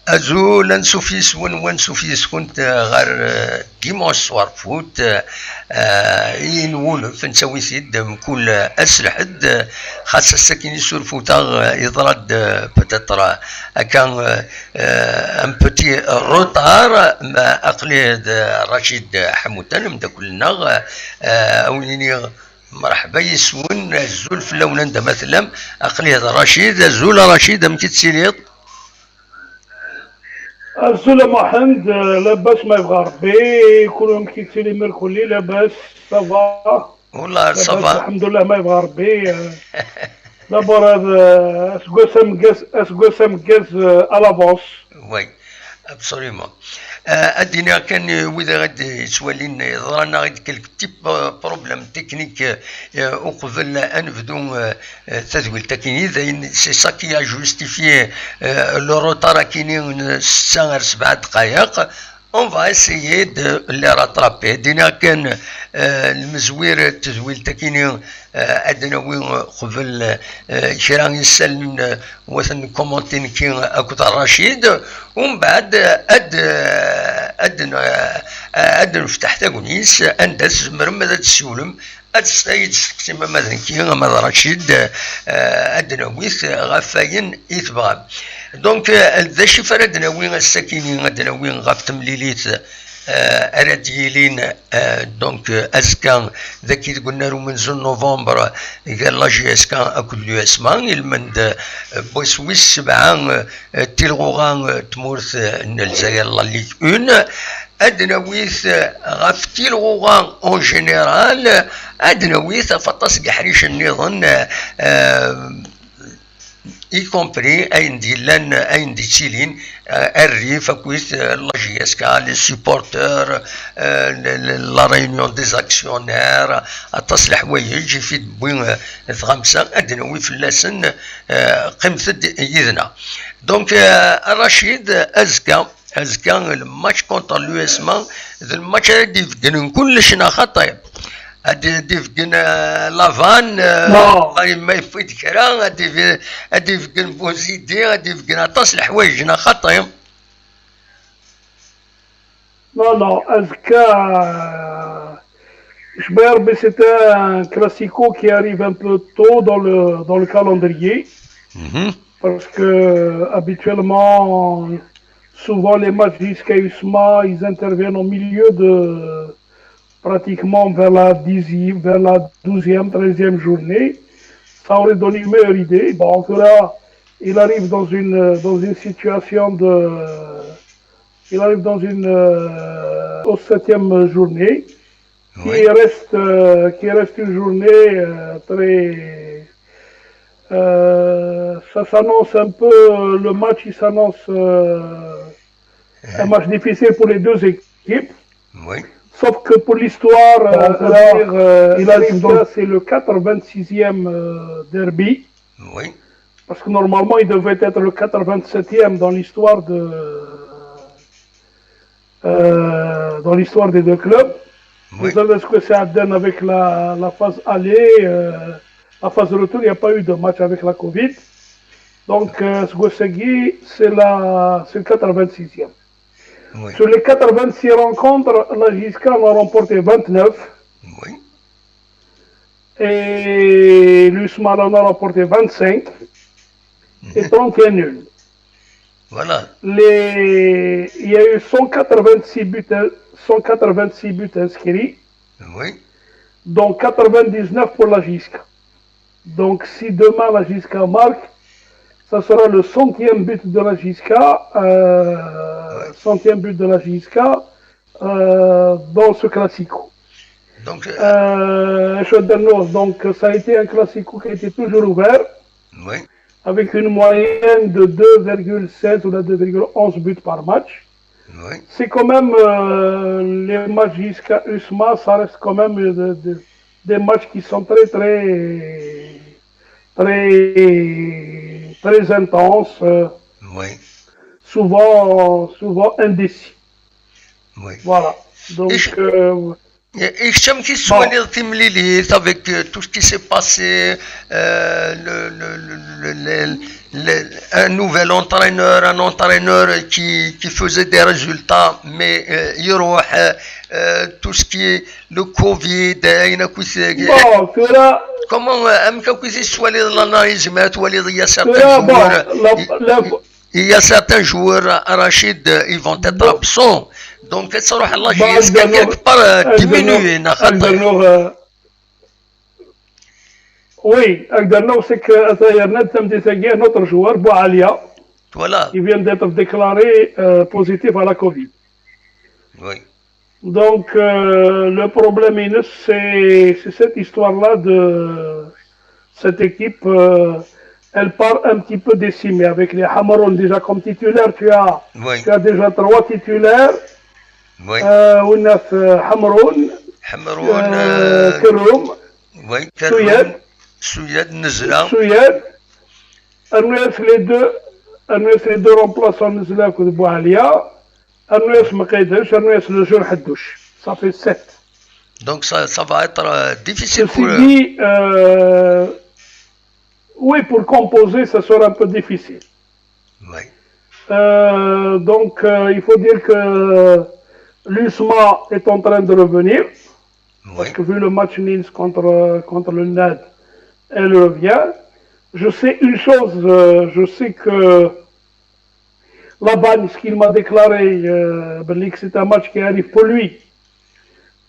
أزول نسوفيس ونسوفيس كنت غير ديماش صوار فوت ينولف نسوي سيد كل أسلحد خاصة الساكن يسور فوتا يضرد بتطرا كان ان بوتي روتار مع أقليد رشيد حموتان مدا كلنا أوليني مرحبا يسون الزول في اللون مثلا أقليد رشيد الزول رشيد متتسيليط السلام محمد لاباس ما يبغى ربي كلهم كيتسيلي ميركولي لاباس صافا والله صافا الحمد لله ما يبغى ربي دابا هذا اسكو مكاز الافونس وي ابسوليومون ادينا كان واذا غادي تولين ظهرنا غادي كلك تيب بروبليم تكنيك وقبل ان نبدو تدويل تكنيك سي سا كي ا جوستيفيي لو روتار كاينين 6 غير 7 دقائق on va essayer de les rattraper. دينا كان المزوير التزويل تكيني عندنا وين قبل شرا يسال وثن كومونتين كي اكثر رشيد ومن بعد ادنا نفتح تاكونيس اندس مرمى تسولم السيد سكتيما مثلا كي ماذا رشيد ادنا ويث غفاين يتبغى دونك ذا شي فردنا وين الساكنين عندنا وين غاف تمليليت اراديلين دونك اسكان ذاك قلنا له من زون نوفمبر قال لا جي اس كان اكل يو اسمان المند بوسويس 7 تيلغوغان تمورث الجزائر لا ليغ 1 ادنا ويث غاف تيلغوغان اون جينيرال ادنا ويث فطاس كحريش النظام y compris un des Chilines arrive à la GSK, les supporters, la réunion des actionnaires, التصليح ويجي في بوين 5 أدنى في اللسن قيمة يدنا دونك رشيد أزكى الماتش كونتر اليو اس مان الماتش هادي في كلش خطيب هادي في لافان ما يفيد كرا هادي في بوزيدي هادي في طاس الحوايج خطيم Non, Azka, je me rappelle, c'était un classico qui arrive un peu tôt dans le calendrier. Parce que habituellement, souvent les matchs jusqu'à USMA, ils interviennent au milieu de pratiquement vers la 10e, vers la 12e, 13e journée. Ça aurait donné une meilleure idée. Bon, en tout cas, il arrive dans une situation de... Il arrive au 7e journée, oui. qui reste une journée très... ça s'annonce un peu, le match il s'annonce un match difficile pour les deux équipes. Oui. Sauf que pour l'histoire, il arrive donc, c'est le 86e derby. Oui. Parce que normalement il devait être le 87e dans l'histoire des deux clubs. Oui. Vous savez ce que c'est Aden avec la phase aller, la phase de retour, il n'y a pas eu de match avec la Covid. Donc, Sgosegui, c'est le 86e. Oui. Sur les 86 rencontres, la JSK en a remporté 29. Oui. Et l'USMAR en a remporté 25. Et 31 nuls. Voilà. Il y a eu 186 buts inscrits, oui. dont 99 pour la JSK. Donc si demain la JSK marque, ça sera le 100e but de la JSK, 100e but de la JSK, dans ce classico. Donc, Donc ça a été un classico qui a été toujours ouvert, oui, avec une moyenne de 2,16 ou 2,11 buts par match. oui. C'est quand même, les matchs jusqu'à USMA, ça reste quand même des matchs qui sont très intenses, Oui, souvent indécis. oui. Voilà. Donc, Et j'aime qu'il soit Lilith avec tout ce qui s'est passé, un nouvel entraîneur, un entraîneur qui faisait des résultats, mais tout ce qui est le Covid, comment l'analyse, il y a certains joueurs, Rachid, ils vont être absents. Donc, quelque part diminuer. Oui, c'est que notre joueur, Boualia, voilà. Il vient d'être déclaré positif à la Covid. Oui. Donc, le problème, c'est cette histoire-là de cette équipe. Elle part un petit peu décimée avec les Hamaroun déjà comme titulaire. Tu as déjà 3 titulaires. Oui. Hamaroun, Keroum, Souyed, Nzla. Les deux remplaçants Nzla de Boualia. Le jeune Haddouche. Ça fait 7. Donc ça va être difficile pour eux. Oui, pour composer, ça sera un peu difficile. Oui. Donc, il faut dire que l'USMA est en train de revenir. Oui. Parce que vu le match Nils contre le NAD, elle revient. Je sais une chose, je sais que Laban, ce qu'il m'a déclaré, que c'est un match qui arrive pour lui.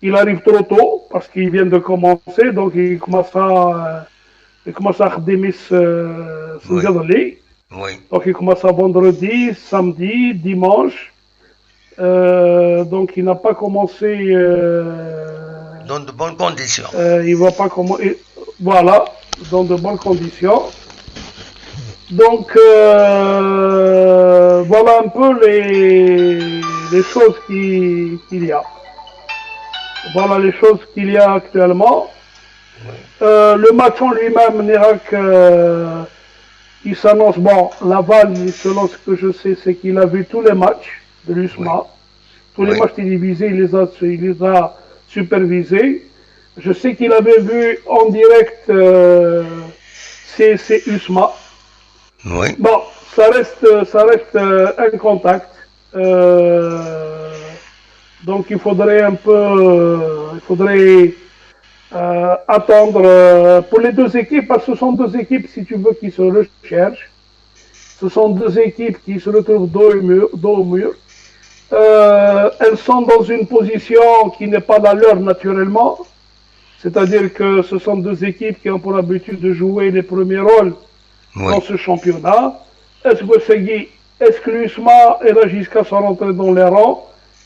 Il arrive trop tôt parce qu'il vient de commencer, donc il commence à redémisser ce gazolé. Oui. Donc il commence à vendredi, samedi, dimanche. Donc il n'a pas commencé dans de bonnes conditions. Il va pas commencer. Voilà, dans de bonnes conditions. Donc voilà un peu les choses qu'il y a. Voilà les choses qu'il y a actuellement. Le match en lui-même, Nérac, il s'annonce, bon, Laval, selon ce que je sais, c'est qu'il a vu tous les matchs de l'USMA. Tous les matchs télévisés, il les a supervisés. Je sais qu'il avait vu en direct ces USMA. Oui. Bon, ça reste un contact. Donc il faudrait attendre pour les deux équipes, parce que ce sont deux équipes, si tu veux, qui se recherchent. Ce sont deux équipes qui se retrouvent dos au mur. Elles sont dans une position qui n'est pas la leur naturellement. C'est-à-dire que ce sont deux équipes qui ont pour habitude de jouer les premiers rôles dans ce championnat. Est-ce que l'USMA et la JISCA sont rentrés dans les rangs?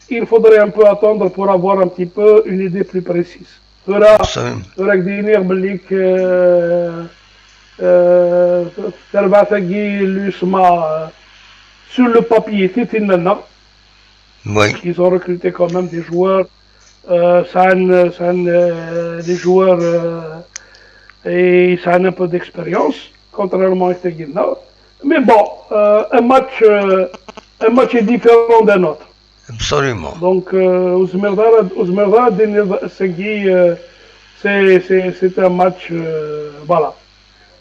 Il faudrait un peu attendre pour avoir un petit peu une idée plus précise. l'USMA sur le papier, ils ont recruté quand même des joueurs, des joueurs et ça a un peu d'expérience, contrairement à Guinna. Mais bon, un match est différent d'un autre. Absolument. Donc, Ouzmerdara Segui, c'est un match, voilà.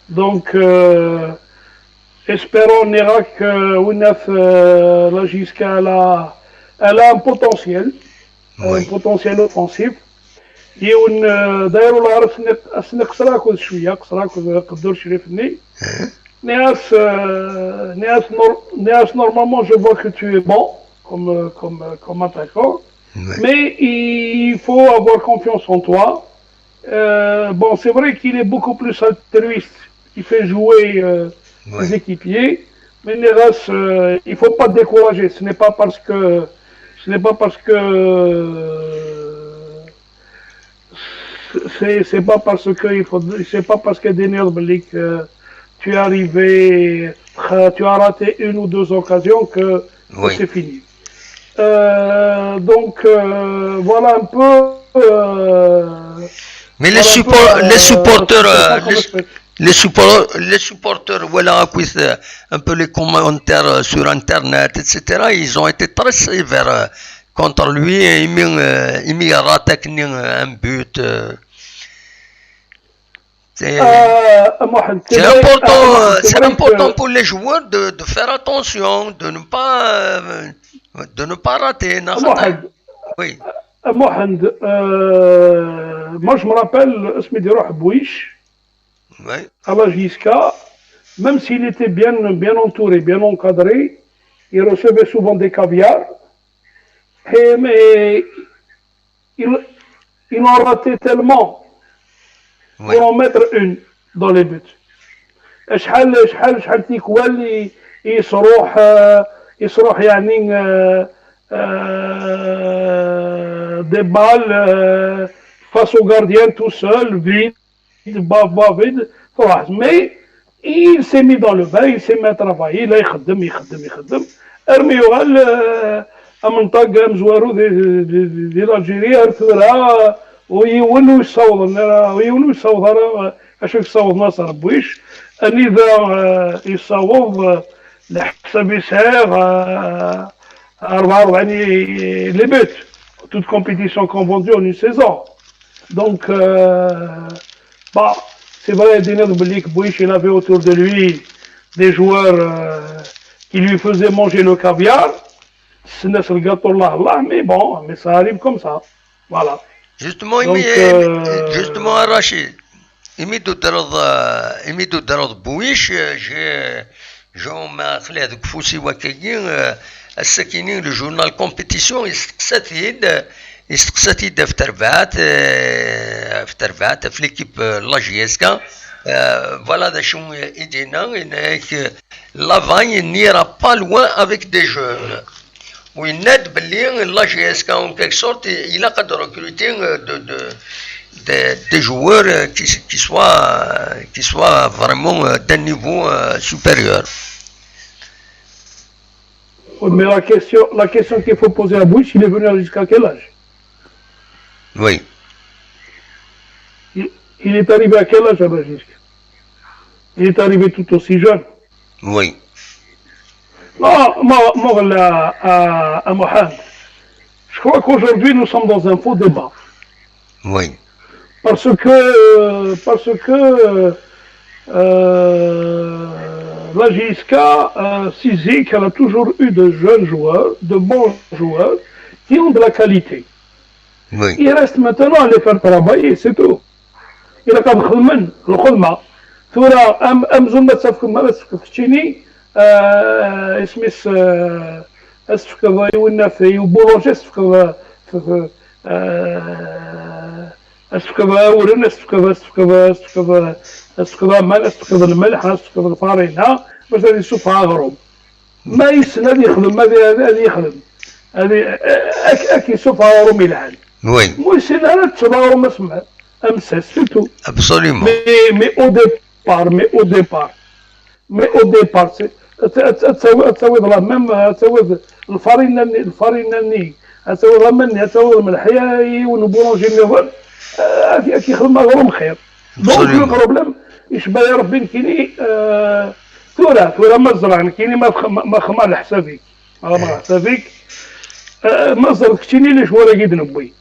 Donc, espérons Nérac que la JISCA, elle a un potentiel, un potentiel offensif. دايروا العرف أسنى قصراكو شوية قصراكو قدور شريفني ناس normalement je vois que tu es bon comme attaquant, mais il faut avoir confiance en toi. Bon, c'est vrai qu'il est beaucoup plus altruiste, il fait jouer ses équipiers, mais Neras, il ne faut pas te décourager. Ce n'est pas parce que Ce n'est pas parce que c'est pas parce que c'est pas parce que tu es arrivé, tu as raté une ou deux occasions que c'est fini. Donc voilà un peu. Mais les supporters, voilà, un peu les commentaires sur Internet, etc., ils ont été très sévères contre lui. Il a raté un but. C'est important pour les joueurs de faire attention, de ne pas rater. Oui. Mohand, moi je me rappelle, Bouich, à la JSK, même s'il était bien entouré, bien encadré, il recevait souvent des caviars, mais il en ratait tellement pour en mettre une dans les buts. شحال تيكوال يصروح يعني des balles face au gardien tout seul, vide, vide, mais il s'est mis dans le bain, il s'est mis à travailler, là يخدم ارميو غال منطقة مزوارو ديال الجيريا ارثورها ويولوا يصوض انا اشوف يصوض ناصر بويش ان اذا يصوض لحساب يسار 44 les buts, toute compétition confondue en une saison. Donc, c'est vrai, Bouich, il avait autour de lui des joueurs qui lui faisaient manger le caviar. C'est le gâteau mais bon, mais ça arrive comme ça. Voilà. Justement, donc, justement, Rachid, يميدو درض بويش جو ما خلي هذوك فوسي وكاين الساكنين لو جورنال كومبيتيسيون يستقسات في تربات في ليكيب لا جي اس كا فوالا دا شنو يدينا انك لافاي نيرا با لوان افيك دي جون ويناد باللي لا جي اس كا اون كيك سورت الى قد ريكروتي des joueurs qui soient vraiment d'un niveau supérieur. Mais la question qu'il faut poser à Bouich, il est venu jusqu'à quel âge? Oui. Il est arrivé à quel âge à Bajisque? Il est arrivé tout aussi jeune. Oui. Non, moi, à Mohamed, je crois qu'aujourd'hui, nous sommes dans un faux débat. Oui. Parce que la JSK Sizik, elle a toujours eu de jeunes joueurs, de bons joueurs, qui ont de la qualité. Oui. Il reste maintenant à les faire travailler, c'est tout. Il a comme Khulman, le Khulma. Tu vois, Amzoum Matsafkouma, Matsafkouni, Smith, Asfkava, Younafi, ou Boulanger, استكبا ورن استكبا مال استكبا الملح استكبا الفارينة باش غادي يشوفها غروب ما يسنى هذا يخدم هذا يخدم هذه اكي يشوفها غروب يلعن وي مو يسنى هذا تشبه ما سمع امسس سيتو ابسوليومون مي او ديبار تسوي لا ميم تسوي الفارينة تسوي لا مني تسوي الملحية ونبولونجي نيفر كي خدمة غروم خير دونك لو بروبليم يشبه ربي كيني ثورة ما زرعنا كيني ما خما على حسابك ما حسابك ما زرعتيني ليش ولا قيد نبوي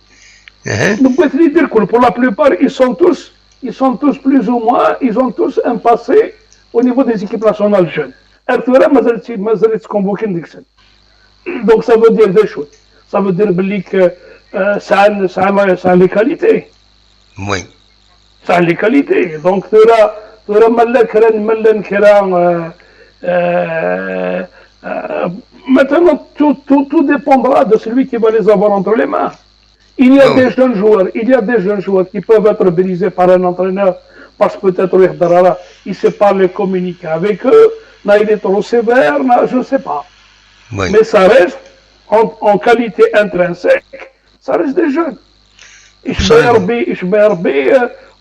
نبوي تري دير كل pour la plupart ils sont tous plus ou moins ils ont tous un passé au niveau des équipes nationales jeunes ثورة ما زالت convoquer ديك السنة donc ça veut dire des choses ça veut dire بلي ça a les qualités. Oui. Ça a les qualités. Donc, maintenant, tout dépendra de celui qui va les avoir entre les mains. Il y a des jeunes joueurs, qui peuvent être brisés par un entraîneur parce que peut-être il ne sait pas les communiquer avec eux, il est trop sévère, je ne sais pas. Oui. Mais ça reste, en qualité intrinsèque, ça reste des jeunes.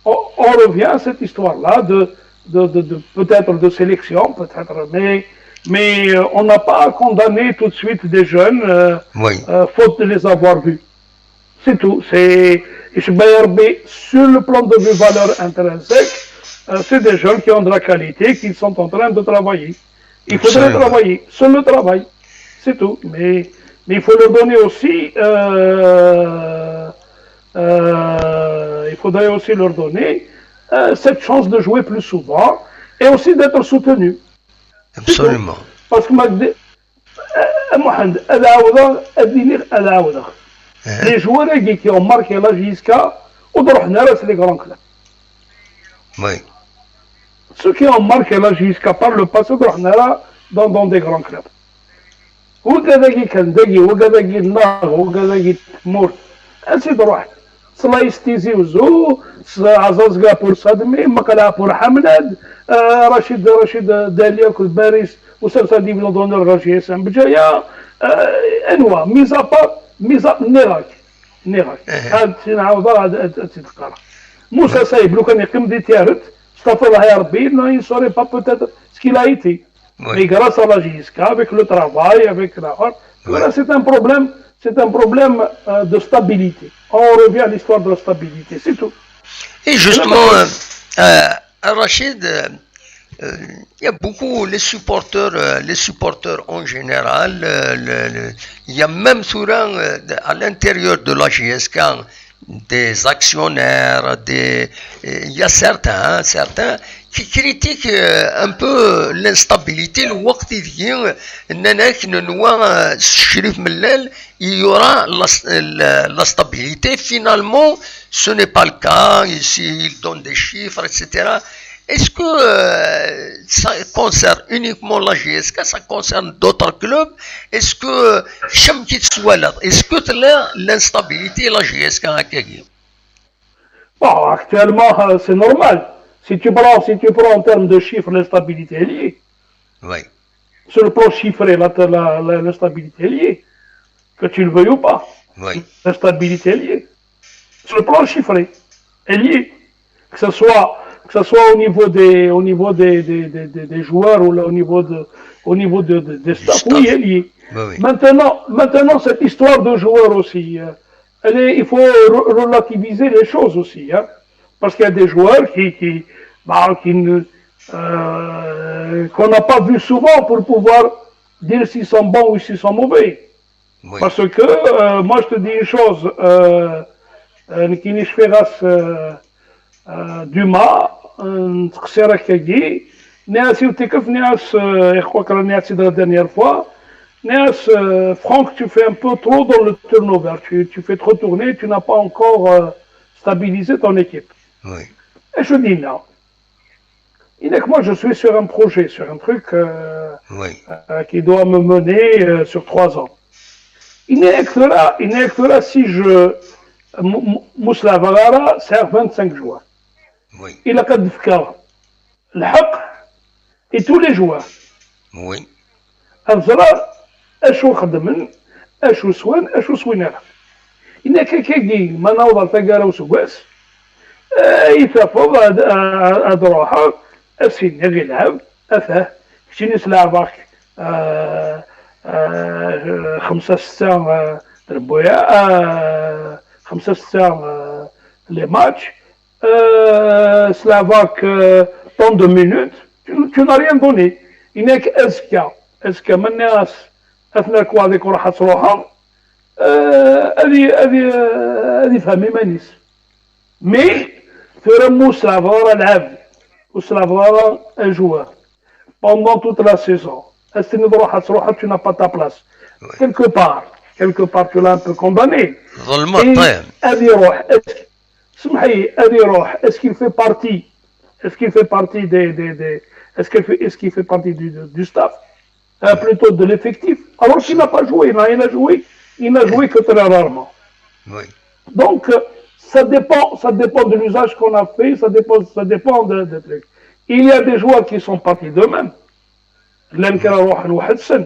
On revient à cette histoire-là de peut-être de sélection, peut-être, mais on n'a pas condamné tout de suite des jeunes, faute de les avoir vus. C'est tout. Sur le plan de vue valeur intrinsèque, c'est des jeuns qui ont de la qualité, qui sont en train de travailler. Il faudrait travailler, seul le travail, c'est tout. Mais il faut leur donner aussi, il faudrait aussi leur donner cette chance de jouer plus souvent et aussi d'être soutenus. Absolument. Parce que Mohamed, les joueurs qui ont marqué la JSK, c'est les grands clubs. Oui. Ceux qui ont marqué la JSK par le passé, dans des grands clubs. ainsi de روح صلا يستيزي وزو عزاز قابور صدمي مقلع بور حمد رشيد داليا كل باريس وسلسل ديفيدون دونر راشي اسم بجايا انواع ميزا نيراك هاد نعاودها هاد تتقرا موسى سايب لو كان يقيم دي تيارت استغفر الله يا ربي non il saurait pas peut-être ce qu'il a été mais grâce à la JSK avec le travail avec la voilà c'est un problème de stabilité. On revient à l'histoire de la stabilité, c'est tout. Et justement, Rachid, il y a beaucoup les supporters en général, il y a même souvent à l'intérieur de la JSK des actionnaires, il y a certains qui critiquent un peu l'instabilité. Le وقت vient il y aura la stabilité. Finalement, ce n'est pas le cas. Ici, ils donnent des chiffres, etc. Est-ce que ça concerne uniquement la JSK, ça concerne d'autres clubs? Est-ce que l'instabilité la JSK a gagné? Bon, actuellement, c'est normal. Si tu prends en termes de chiffres, l'instabilité est liée. Oui. Sur le plan chiffré, l'instabilité est liée. Que tu le veuilles ou pas. Oui. L'instabilité est liée. Sur le plan chiffré, est liée. Que ce soit au niveau des joueurs ou au niveau des staffs, oui, elle est liée. Oui. Maintenant, cette histoire de joueurs aussi, il faut relativiser les choses aussi. Hein, parce qu'il y a des joueurs qu'on n'a pas vu souvent pour pouvoir dire s'ils sont bons ou s'ils sont mauvais. Oui. Parce que, moi je te dis une chose, Nikinish Ferras Dumas, Txera Kagi, Néas Youtekef, Néas, je crois que la dernière fois, Néas, Franck, tu fais un peu trop dans le turnover, tu fais trop tourner, tu n'as pas encore stabilisé ton équipe. Oui. Et je dis non. Il est que moi je suis sur un projet, sur un truc qui doit me mener sur 3 ans. Il n'est que là si Moussa Vagara sert 25 joueurs. Oui. Il a 4 Fkara. Le Haq et tous les joueurs. Oui. الزرار اشو خدمن اشو سوان اشو سوينها إن كي ما نوضل تقارا وسواس يتفض هاد روحه السين يلعب أفاه شنو سلعبك 5-6 دربويا 5-6 لي ماتش سلعبك 32 minutes tu n'as rien donné إنك أذكى من الناس أثناء كواديك وراح تروحها هذه فهمي مانيس مي فرمو سلافارا العاب وسلافارا الجوار pendant toute la saison أستني روحها تروحها tu n'as pas ta place quelque part tu l'as un peu condamné هذه روح سمحي هذه روح est-ce qu'il fait partie est-ce qu'il fait partie du staff plutôt de l'effectif, alors qu'il n'a pas joué, il n'a joué que très rarement. Oui. Donc, ça dépend de l'usage qu'on a fait, ça dépend de trucs. Il y a des joueurs qui sont partis d'eux-mêmes. Glenn Kararouhan ou Hudson,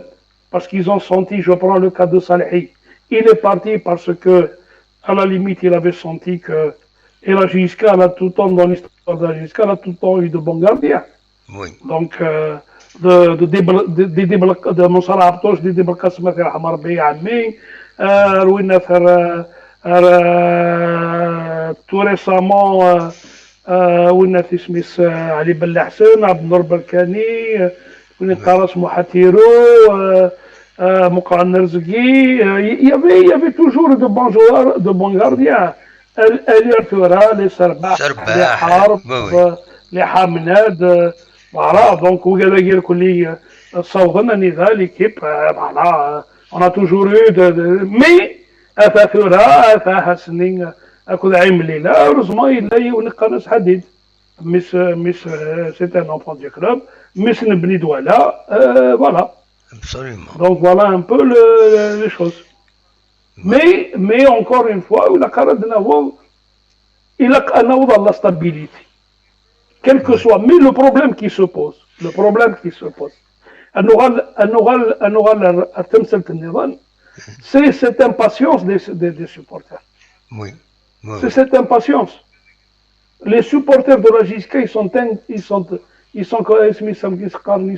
parce qu'ils ont senti, je prends le cas de Salhi, il est parti parce que, à la limite, il avait senti que, et la JSK, elle a tout le temps, dans l'histoire de la JSK, elle a tout le temps eu de bons gardiens. Oui. Donc, de مصارعة بطوش دي ديبلكاس مثلا حمار بي عمي روينا في تو ريسامون وين في سميس علي بن حسن عبد النور بركاني وين طارس محاتيرو مقرن نرزقي il y avait toujours de bons joueurs de bons gardiens Ali Artura les Sarbah les Harb les Hamnad voilà donc وقال يقول لي صوغنا نضال l'équipe voilà on a toujours eu mais ثورة فيها سنين أكل عيم الليلة heureusement il a eu نقرص حديد مش c'est un enfant du club مش نبني دولة voilà Absolument. donc voilà un peu les choses mais encore une fois il a نوض la stabilité quel que soit mais le problème qui se pose النغال تمثل النظام c'est cette impatience des supporters. Oui. C'est cette impatience. Les supporters de la JSK, ils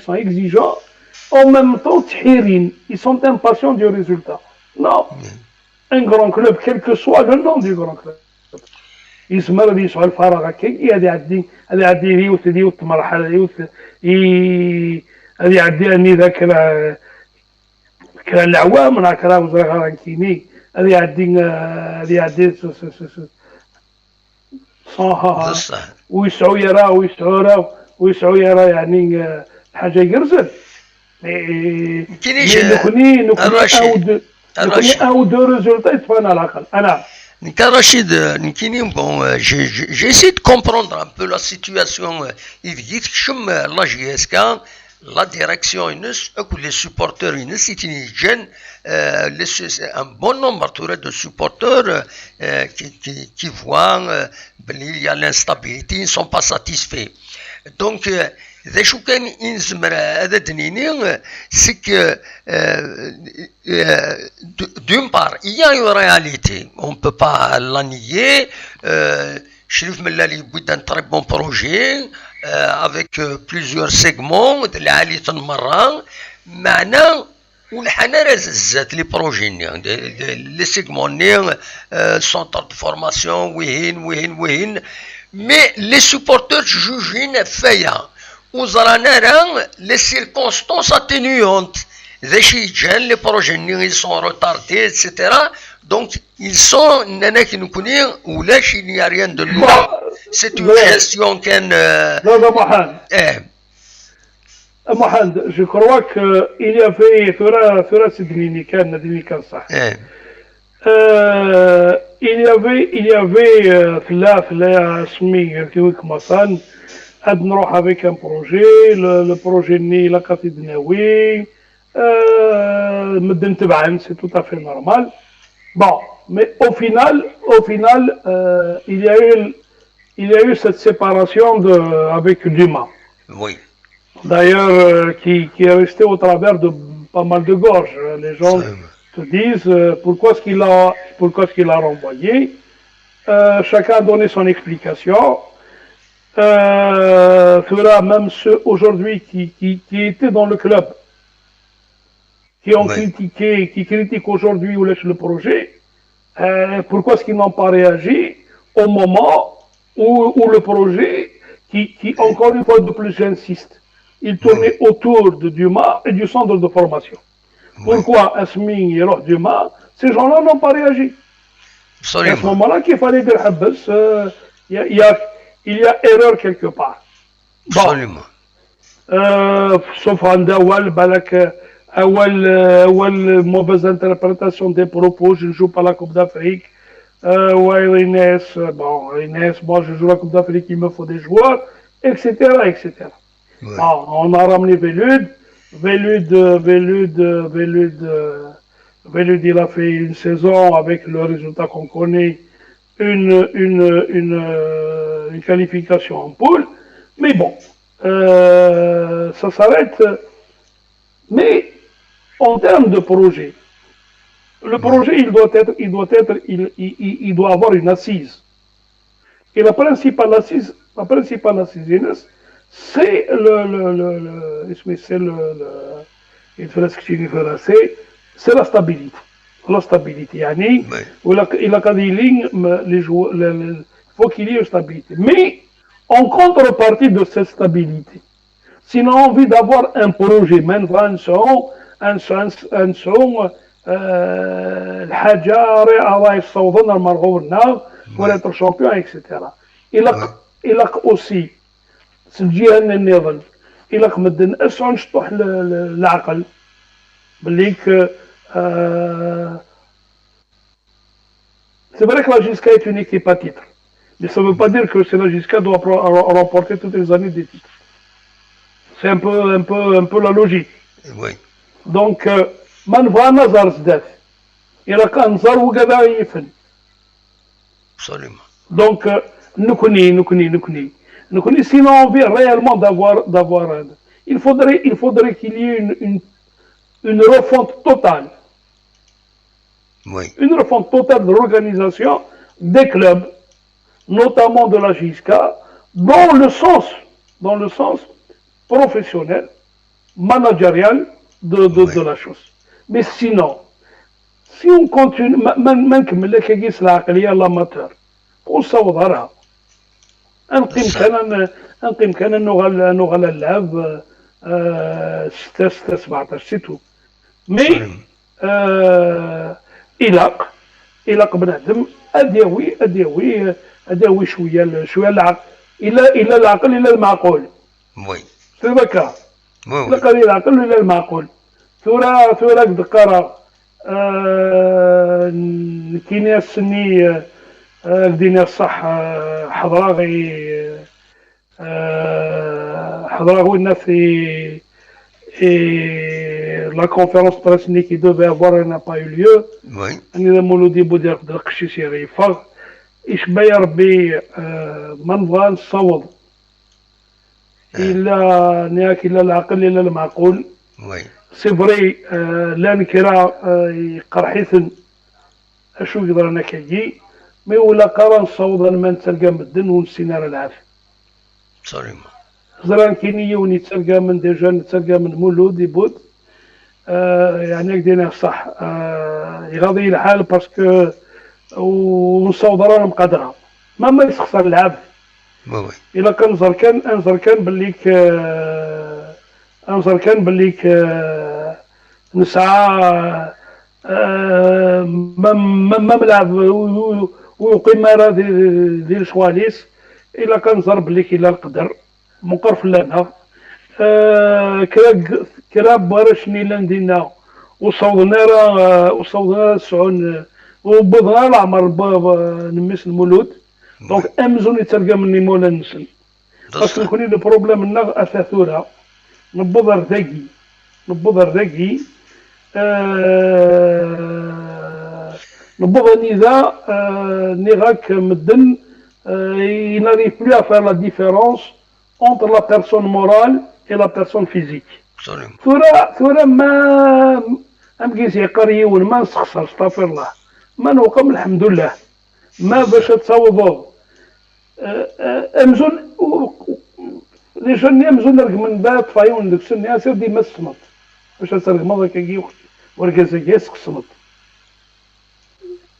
sont exigeants, en même temps, ils sont impatients du résultat. Non. Un grand club, quel que soit le nom du grand club. يسمر يسعى الفراغ كي هذه يعدي يوث مرحله يوث هذه يعدي اني ذاك كان العوام راه كرا وزرا رانكيني هذه يعدي صح ويسعوا يرى يعني حاجه يرزل كاينش نكوني او دو ريزولتا يتفانا على الاقل انا Rachid, bon, j'essaie de comprendre un peu la situation. Il dit que la JSK, la direction, les supporters, c'est une jeune, un bon nombre de supporters qui voient qu'il y a l'instabilité, ils ne sont pas satisfaits. Donc, c'est que d'une part, il y a une réalité, on ne peut pas la nier. Chérif Mellali est un très bon projet avec plusieurs segments de l'Ali Tanmaran. Maintenant, les projets, les segments, centre de formation, mais les supporters jugent une faille. Les circonstances atténuantes. Les projets ils sont retardés, etc. Donc, ils sont, il n'y a rien de nouveau. C'est une gestion qu'un... Mohamed, je crois qu'il y avait, il y avait, نروح avec un projet le projet ني لقات دناوي مدن تبعا c'est tout à fait normal bon mais au final il y a eu cette séparation avec Dumas oui d'ailleurs qui est resté au travers de pas mal de gorges les gens se disent pourquoi est-ce qu'il a renvoyé chacun a donné son explication même ceux aujourd'hui qui étaient dans le club, qui ont critiqué, qui critiquent aujourd'hui ou lâchent le projet, pourquoi est-ce qu'ils n'ont pas réagi au moment où le projet, qui encore une fois de plus j'insiste, il tournait autour de Dumas et du centre de formation. Pourquoi Asmin et Dumas, ces gens-là n'ont pas réagi. Absolument. À ce moment-là qu'il fallait dire il y a erreur quelque part. Bon. Absolument. Sauf en Dawal, Balak, mauvaise interprétation des propos, je ne joue pas la Coupe d'Afrique. Inès, moi je joue la Coupe d'Afrique, il me faut des joueurs, etc. etc. Ouais. Bon, on a ramené Velud, il a fait une saison avec le résultat qu'on connaît, une qualification en poule, mais bon, ça s'arrête. Mais En termes de projet, le projet, il doit avoir une assise. Et la principale assise, Inès, c'est c'est la stabilité. La stabilité. يعني, il a qu'à dire les joueurs, il faut qu'il y ait une stabilité. Mais en contrepartie de cette stabilité, si on a envie d'avoir un projet, même un son, الحاجه راهي صوضنا المرغوب لنا ولا être champion, etc. il a aussi الجهه النظام il a مدن اسعى نشطح العقل بالليك c'est vrai que la JSK est une équipe à titre, mais ça ne veut pas dire que la JSK doit remporter toutes les années des titres. C'est un peu la logique. Oui. Donc من بغى نظر زدات إلا كان نظر وكذا يفن. Absolument. Donc نكوني sinon on veut réellement d'avoir il faudrait qu'il y ait une refonte totale. Oui. Une refonte totale de l'organisation des clubs, notamment de la JSK, dans le sens professionnel, managérial de la chose. Mais sinon, si on continue, même que l'amateur, on s'en نقيم كان نغى اللعب 6 17 سي تو. مي إلا بنادم أداوي شوية العقل، إلا العقل إلا المعقول. وي سي هكا. وي إلا قال العقل إلا المعقول. ثورة دقارة كيني السني دينا الصح حضراغي الناس et la conférence presse qui devait avoir n'a pas eu lieu. Oui. أنا مولودي بودير د القشيش يغيفر إيش بايا ربي ما نبغى نصوض إلا نياك إلا العقل إلا المعقول. وي سي فري لا نكرا قرحيثن أشو يقدر أنا كيجي مي ولا قرا نصوض أنا ما نتلقى مدن ونسينا العافية. Absolument. زران كينية ونتلقى من ديجا نتلقى من مولود يبود يعني دينا صح يغضي الحال باسكو ونصوض رانا مقدرها ما يسخسر اللعب. وي إلا كان انظر كان بليك نسعى ما ملعب ويقيم راه ديال الشواليس. إلا كان نظر بليك إلا القدر مقرف لنا كرا بارشني لندينا وصوضنا السعون وبضنا العمر نمس المولود. دونك امزون يترقى مني مولا النسل باسكو نكوني لو بروبليم لنا اثاثورها نبضر ذاكي نبضر نيغاك مدن il n'arrive plus à faire la différence entre la personne morale et la personne physique. ثورة ما أمكيس يقري وما نسخسر استغفر الله ما نوقم الحمد لله ما باش تصوبوا امزون لي جوني امزون رك من بعد فايون داك السن ياسر ديما الصمت باش ترك مضى كي وركازا الصمت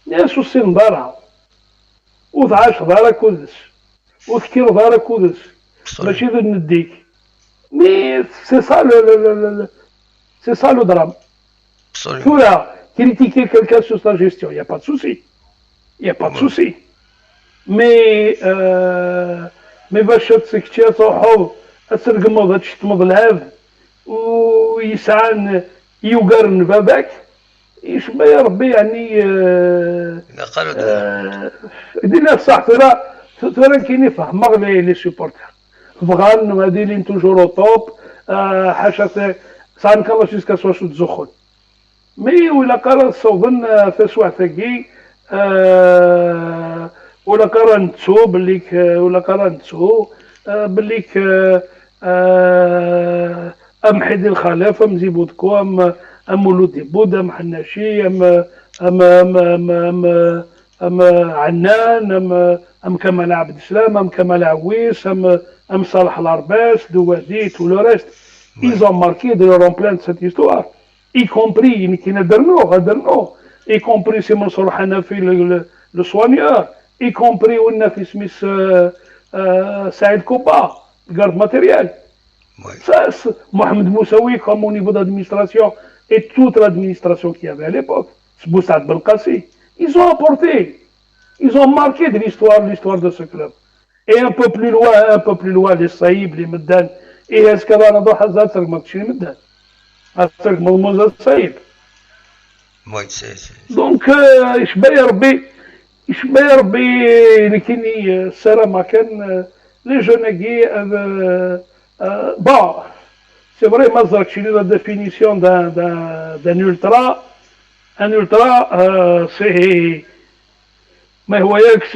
ناس السن دارها وضعاش دارك ودس وذكر دارك ودس ماشي ذو نديك مي سي سا لو درام. ثورة critiquer quelqu'un sur sa gestion, il n'y a pas de souci. Mais باش تسكتي صحو تسرقمض تشتمض العاب ويسعى يوقرن باباك يشبه يا ربي يعني دينا صح. ثورة كاين يفهموا لي سوبورتر بغان هادي توجور توب حاشا سان كان جيسكا سوا شو تزخون مي ولا قرا صوبن فسوا ثقي ولا قرا نتسو بليك امحدي الخلافه مزيبودكو مولودي بودا محناشي ام عنان ام كمال عبد السلام ام كمال عويس ام صالح العرباس دوازي tout le reste ils ont marqué de leur empreinte cette histoire y compris qui درنوه y compris سي منصور حنفي le soigneur y compris والنافي سميث سعيد كوبا garde matériel. Ça, Mohamed Moussaoui, comme au niveau d'administration, et toute l'administration qu'il y avait à l'époque, Boussad Belkassi, ils ont apporté, ils ont marqué de l'histoire de ce club. Et un peu plus loin, les Saïb, les Meddan, et est-ce qu'il y a un Hazard Sarmakchi les Meddan Hazard Moumouzad Saïb. Donc, إشبه ربي لكني سارة ما كان les jeunes qui bon, c'est vrai, Mazak, chez la définition d'un ultra, un ultra, c'est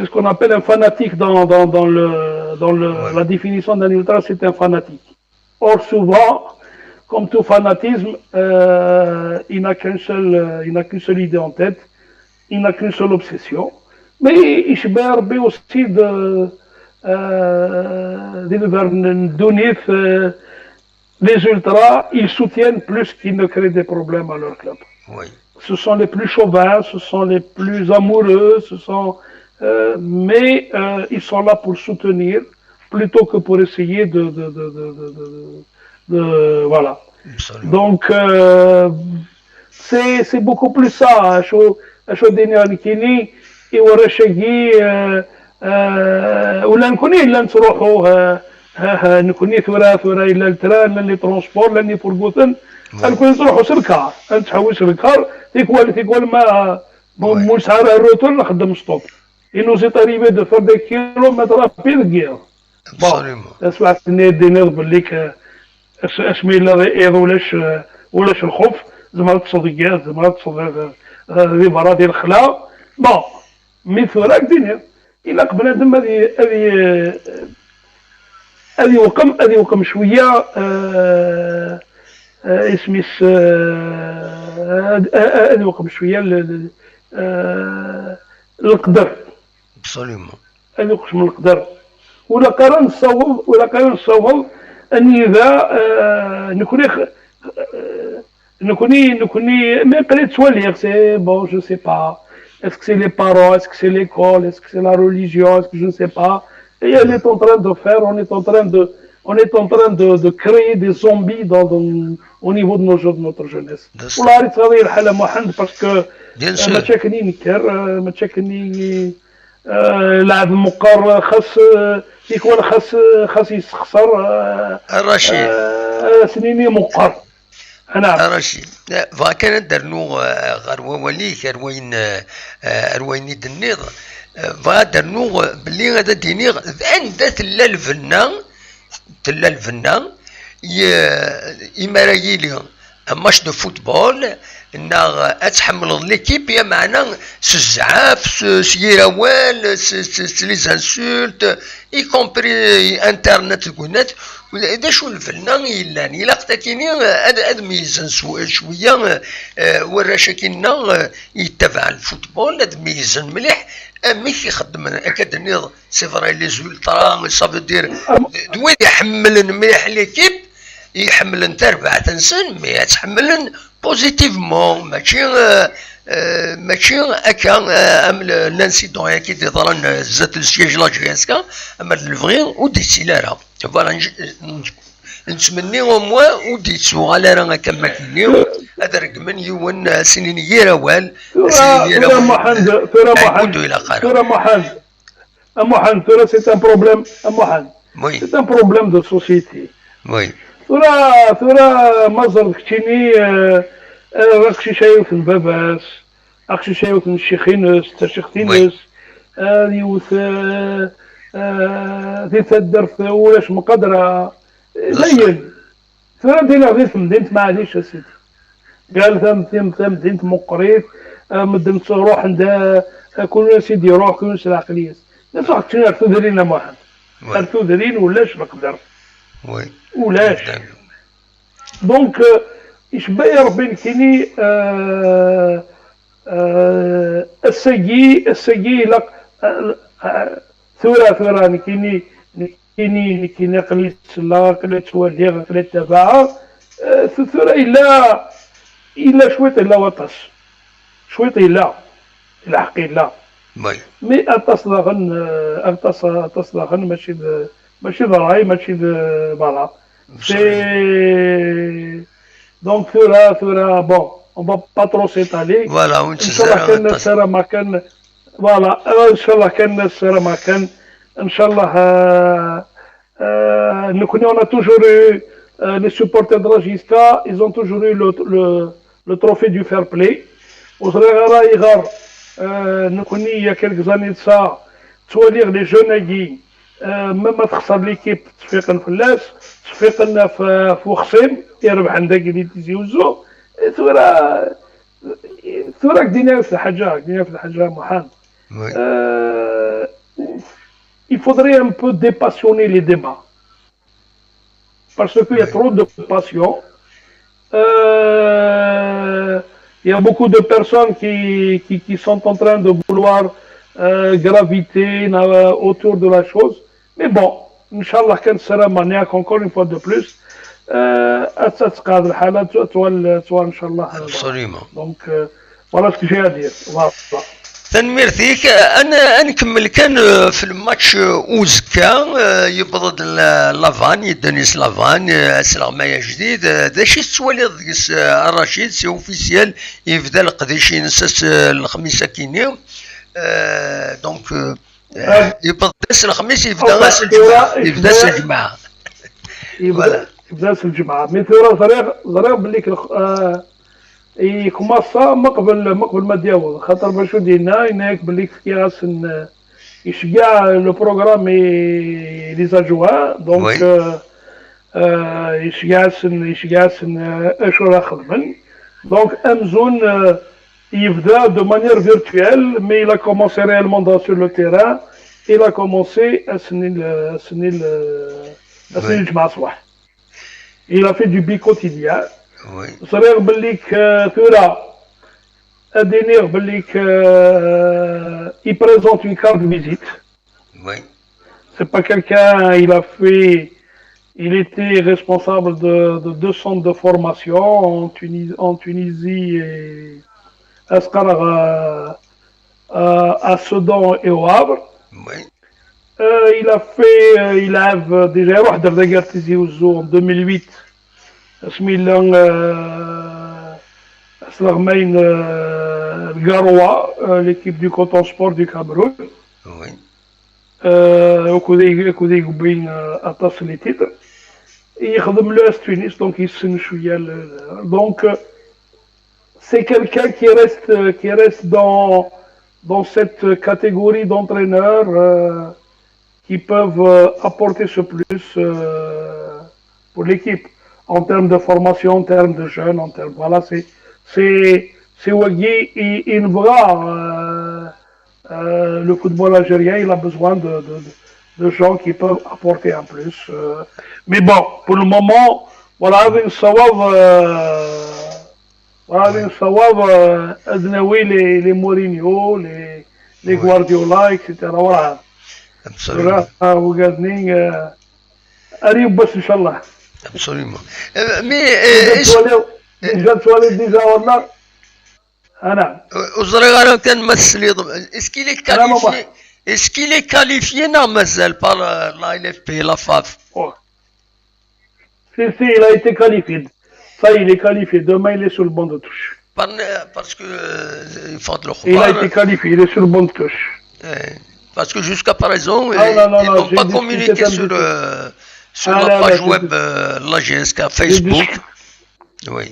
ce qu'on appelle un fanatique dans la définition d'un ultra, c'est un fanatique. Or, souvent, comme tout fanatisme, il n'a qu'une seule idée en tête, il n'a qu'une seule obsession. Mais il se berbe aussi les ultras, ils soutiennent plus qu'ils ne créent des problèmes à leur club. Oui. Ce sont les plus chauvins, ce sont les plus amoureux, mais ils sont là pour soutenir plutôt que pour essayer voilà. Absolument. Donc c'est beaucoup plus ça. ولا نكوني الا نروحوا نكوني ثورة الا التران لا لي ترونسبور لا لي فورغوتن نكوني نروحوا سلكار نتحوس سلكار تيكوال ما موس على الروتور نخدم ستوب انو سي طريبه دو فور دي كيلومتر في الكير ابسوليومون اسمع دي نضرب ليك اسمي الله ولاش الخوف زعما تصدقات زعما تصدق هذه برا ديال الخلا بون مي ثورة الدنيا إلا بنادم هذه وقم شوية اسمي هذه وقم شوية القدر ابسوليومون هذه وقت من القدر ولا قرن نصوب أني إذا نكوني ما قريت تولي سي بون جو سي با. Est-ce que c'est les parents, est-ce que c'est l'école, est-ce que c'est la religion, est-ce que je ne sais pas. Et on est en train de faire, on est en train de créer des zombies au niveau de notre jeunesse. والله ريت غادي الحالة محمد باسكو ما تشاكني نكر ما تشاكني لاعب المقار يكون خاص يسخسر الرشيد سنيني مقار. نعم رشيد فكان درنو غروالي روين النيض فدرنو بلي غادا ديني عند تلا الفنان يمرايلي ماتش دو فوتبول ان اتحمل ليكيب يا معنا الزعاف سيراوال لي زانسولت اي كومبري انترنت كونات دا شو الفنان يلاني الا قتاكيني هاد ميزان شويه وراش كينا يتبع الفوتبول هاد ميزان مليح مي كيخدم اكاد النيض سي فري لي زولترا صافي دير دوي يحمل مليح ليكيب يحمل انت 4 سن مي تحمل بوزيتيفمون ماشي هكا لانسيدون كي ضرن زات السياج لاجياسكا اما الفغي وديتي لا فوالا نتمني او موا وديتو على راه هكا ما كاينين هذا رقم يون سنين يراوال محمد سي ان بروبليم محمد سي ان بروبليم دو سوسيتي وي ثورة مصدر كتيني راكشي شايف الباباس راكشي شايف الشيخينس تشيختينس يوث ذي تدرت ولاش مقدرة لين ثورة دينا غير في مدينة معليش يا سيدي قال ثم مدينة مقريت مدينة روح عندها كل سيدي روح كل العقلية نصح كتير عرفتو دارين محمد عرفتو دارين ولاش نقدر وي ولاش دونك يشبه ربي كيني السجي لك ثورة كيني قليت لا قليت والدي قليت تبعها ثورة إلا شويط إلا وطس شويط إلا حقي لا مي أتص داخل ماشي ضراي ماشي فوالا سي دونك ثورة بون on va pas trop s'étaler. Voilà, إن شاء الله كان السيرة ما كان فوالا إن شاء الله كان السيرة ما كان إن شاء الله on a toujours eu les supporters de la JSK, ils ont toujours eu le trophée du fair play. وصغير يغار نكوني il y a quelques années de ça توالير لي جون هاكي ما تخسر ليكيب تصفيق الفلاس تصفيق في وخصيم يربح عندك اللي تيزيوزو ثورة دينا في الحاجة محمد. Il faudrait un peu dépassionner les débats. Parce qu'il y a trop de passion. Il y a beaucoup de personnes qui sont en train de vouloir graviter autour de la chose. Mais bon, Inch'Allah, quand sera maniaque, encore une fois de plus, Absolument. Donc, voilà ce que j'ai à dire. Voilà. تنمير فيك انا نكمل كان في الماتش اوزكا يبرد لافان يدنيس لافان اسلامايا جديد داش تولي ديس الرشيد سي اوفيسيال يبدا القديشي نساس الخميس كيني دونك يبدا الخميس يبدا الجمعه يبدا الجمعه مي ثورة صغير بليك يكمصا مقبل ما دياول خاطر باش دينا هناك بليك كي يشجع لو بروغرام لي زاجوا دونك يشجع اشهر خدمن دونك امزون يبدا دو مانيير فيرتوال مي il a commencé réellement sur le terrain il a commencé السنين الجمعة صباح il a fait du bi quotidien صغير بليك ثورة أدينير بليك il présente une carte de visite. Oui. C'est pas quelqu'un, il était responsable de 2 centres de formation en Tunisie et à Sqarar, à Sedan et au Havre. Oui. Il a déjà واحد الرقات تيزيوزو en 2008. اسمي Slagmain Garoua, l'équipe du Coton Sport du Cameroun. Oui. وكودي يقبين أطاس لي تيتر يخدم له تونس دونك يسن شوية دونك c'est quelqu'un qui reste dans cette catégorie d'entraîneurs qui peuvent apporter ce plus pour l'équipe en termes de formation, en termes de jeunes, en termes voilà c'est Ouagui il verra le football algérien il a besoin de gens qui peuvent apporter un plus mais bon pour le moment voilà avec Sawab Adnaoui les Mourinho les Guardiola etc voilà وقاعدين قريب بس ان شاء الله Absolument. Mais déjà والله انا وزريغا كان مثل est-ce qu'il est qualifié non مازال par la LFP la FAF si il a été qualifié ça il est qualifié demain il est sur le banc de touche parce que il a été qualifié il est sur le banc de touche parce que jusqu'à présent ils n'ont pas communiqué sur la page web la GSK Facebook. Oui.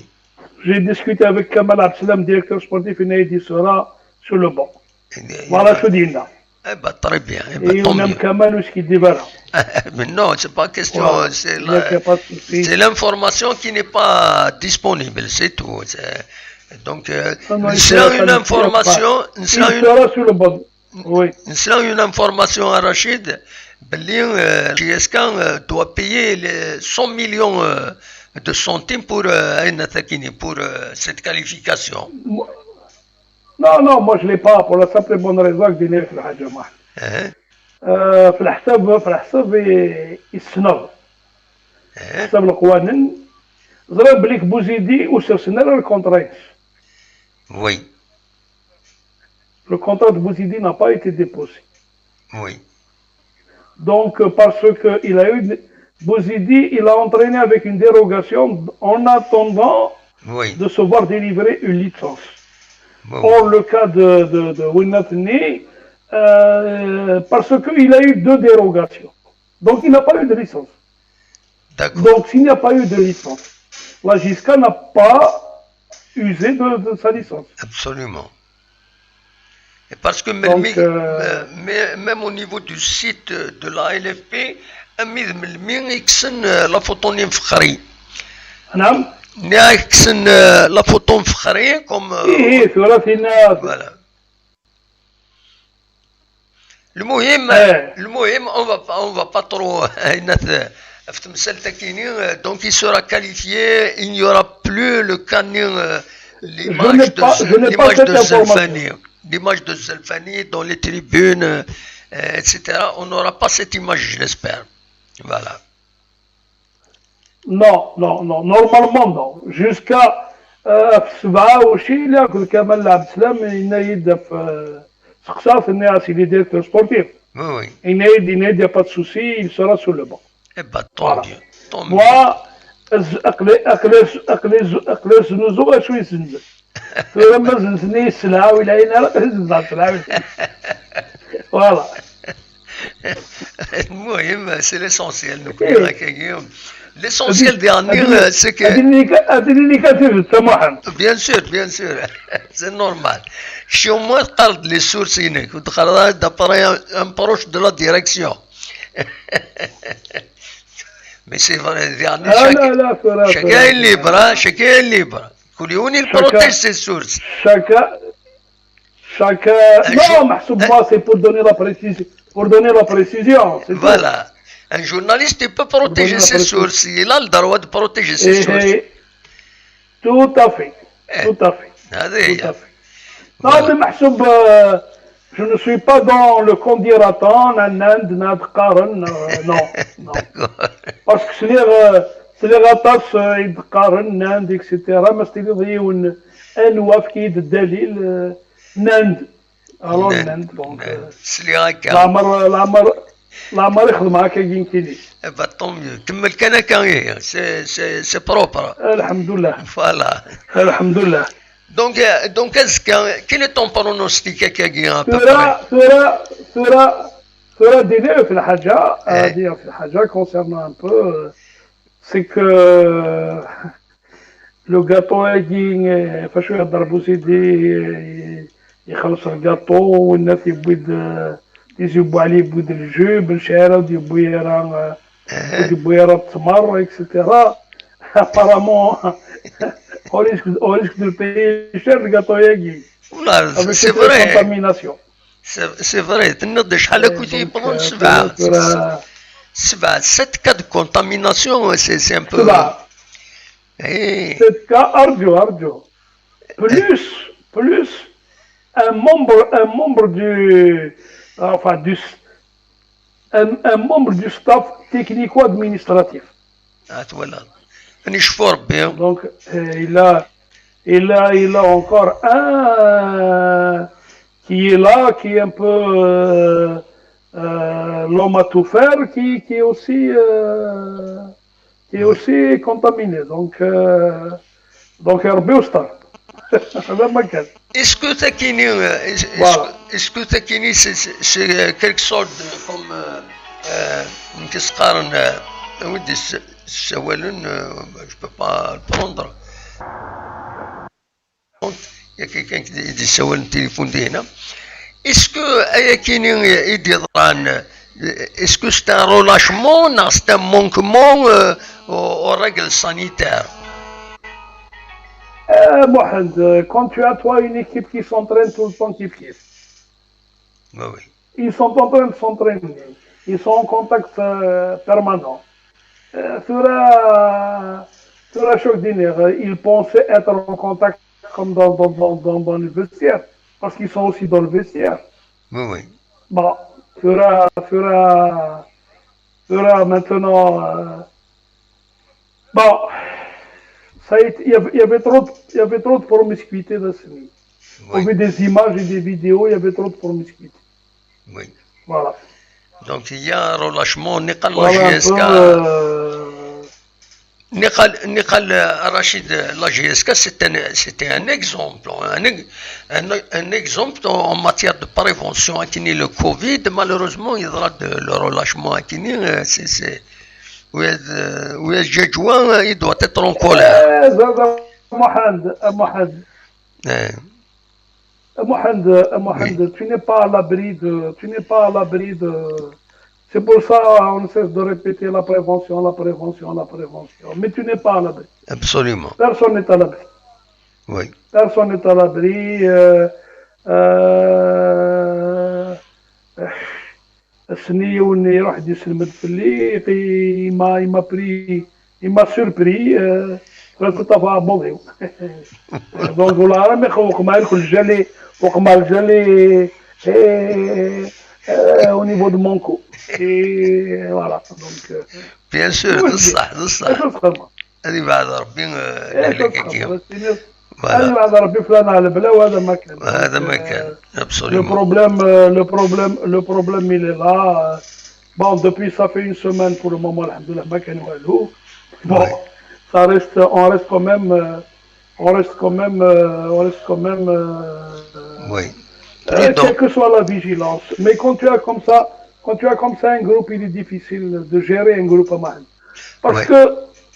J'ai discuté avec Kamal Absalam, directeur sportif, il sera sur le banc. Voilà ce qu'il dit. Eh ben, très bien. Et on aime Kamal ou ce qu'il dit voilà. Mais non, c'est pas question. C'est l'information qui n'est pas disponible, c'est tout. Donc, c'est une information. Il sera sur le banc. Oui. C'est une information à Rachid. GSK doit payer les 100 millions de santé pour pour cette qualification. Non, non, moi je ne l'ai pas pour la simple et bonne raison que je n'ai pas fait le حاجة. في الحساب يسنغ حساب القوانين ضرب لك بوزيدي وسرسنا le contrat. Oui. Le contrat de Bouzidi n'a pas été déposé. Oui. Donc, parce que Bouzidi, il a entraîné avec une dérogation en attendant de se voir délivrer une licence. Or, le cas de Winnatni, parce qu'il a eu 2 dérogations. Donc, il n'a pas eu de licence. Donc, s'il n'y a pas eu de licence, la JISCA n'a pas usé de sa licence. Absolument. Et parce que même au niveau du site de la LFP, la photo فخري. نعم. la photo فخري comme. Voilà. المهم on va pas trop donc il sera qualifié, il n'y aura plus le canin, l'image de Zelfani dans les tribunes, etc. On n'aura pas cette image, je l'espère. Voilà. Non, non, non, normalement non. Jusqu'à السبعة وشي اللي ياكل كمال عبد السلام ينايد في سقسا في الناس اللي ديريكتور سبورتيف. Oui. ينايد il n'y a pas de souci, il sera sur le banc. Eh ben, tant mieux. Moi, أقلي زنوزو شوي زنزل. لما زنزني السلعة ولا هنا زنزل السلعة. Voilà. المهم c'est l'essentiel. L'essentiel dernier, c'est que. Bien sûr, c'est normal. Si au moins tarde les sources, d'après un proche de la direction. Mais c'est vrai, dernier, chacun est libre, hein, chacun est libre. Kouliouni, il protège ses sources. Chacun. Non, moi, c'est pour donner la précision. Voilà. Un journaliste, il peut protéger ses sources. Il a le droit de protéger ses sources. Tout à fait. Tout à fait. Non, mais Mahsoub, je ne suis pas dans le Kondiratan, Nand, Nad, Karan. Non. Parce que c'est les ratas, Karan, Nand, etc. Mais c'est un ouaf qui est de Dalil, Nand. Alors, Nand. Donc, العمر يخدم هكا يمكن طون ميو كمل كان سي بروبر الحمد لله فوالا الحمد لله دونك اسكا كاين طون برونوستيك كاكي ثورة دينيو في الحاجة concernant un peu c'est que le gâteau هاكي فاش يهضر بوسيدي يخلص الجاتو والناس يبغي يجيبوا عليه بود الجو بالشعيرة يجيبوا يرى التمر اكسيتيرا ابارامون au risque de le payer cher le gâteau ياكي سي فري سي فري تنض شحال كنتي يبغون سبعة 7 cas de contamination c'est un peu 7 cas أرجو plus un membre un membre du staff technico-administratif. Voilà. Donc, il a encore un qui est là, qui est un peu l'homme à tout faire, qui est aussi contaminé. Donc, Herbie Star. Est-ce que Takini, c'est quelque sorte comme qu'est-ce je peux pas le prendre. Il y a quelqu'un qui dit ça le téléphone d'Ina. Est-ce que est-ce que c'est un relâchement, c'est un manquement aux règles sanitaires? Mohamed, quand tu as toi une équipe qui s'entraîne tout le temps, qui oui. Ils sont en train de s'entraîner, ils sont en contact permanent. Tu sur la choc d'hiver, ils pensaient être en contact comme dans le vestiaire, parce qu'ils sont aussi dans le vestiaire. Oui, oui. Bon, fera maintenant. Bon, il y avait trop de promiscuité dans ce milieu. Au vu des images et des vidéos, il y avait trop de promiscuité. Oui. Voilà. Donc il y a un relâchement. Voilà un Niqal Rachid, la GSK, c'était un exemple. Un exemple en matière de prévention à le Covid. Malheureusement, il y aura le relâchement à c'est où il doit être en colère. Mohamed, tu n'es pas à l'abri de. C'est pour ça qu'on cesse de répéter la prévention. Mais tu n'es pas à l'abri. Absolument. Personne n'est à l'abri. Oui. Personne n'est à l'abri. Il m'a surpris. Tout à fait mauvais. Donc voilà, mais au niveau de mon cou. Et voilà. Donc, bien sûr, c'est ça. هذه بعد ربي لك كيهم هذا ربي فلان على البلا وهذا ما كان. هذا ما كان. Le problème il est là. Bon, depuis ça fait une semaine pour le moment, alhamdoulilah, ma كان والو. Bon, ça reste, on reste quand même. Oui. Quelle que soit la vigilance. Mais quand tu as comme ça un groupe, il est difficile de gérer un groupe à mal. Parce que,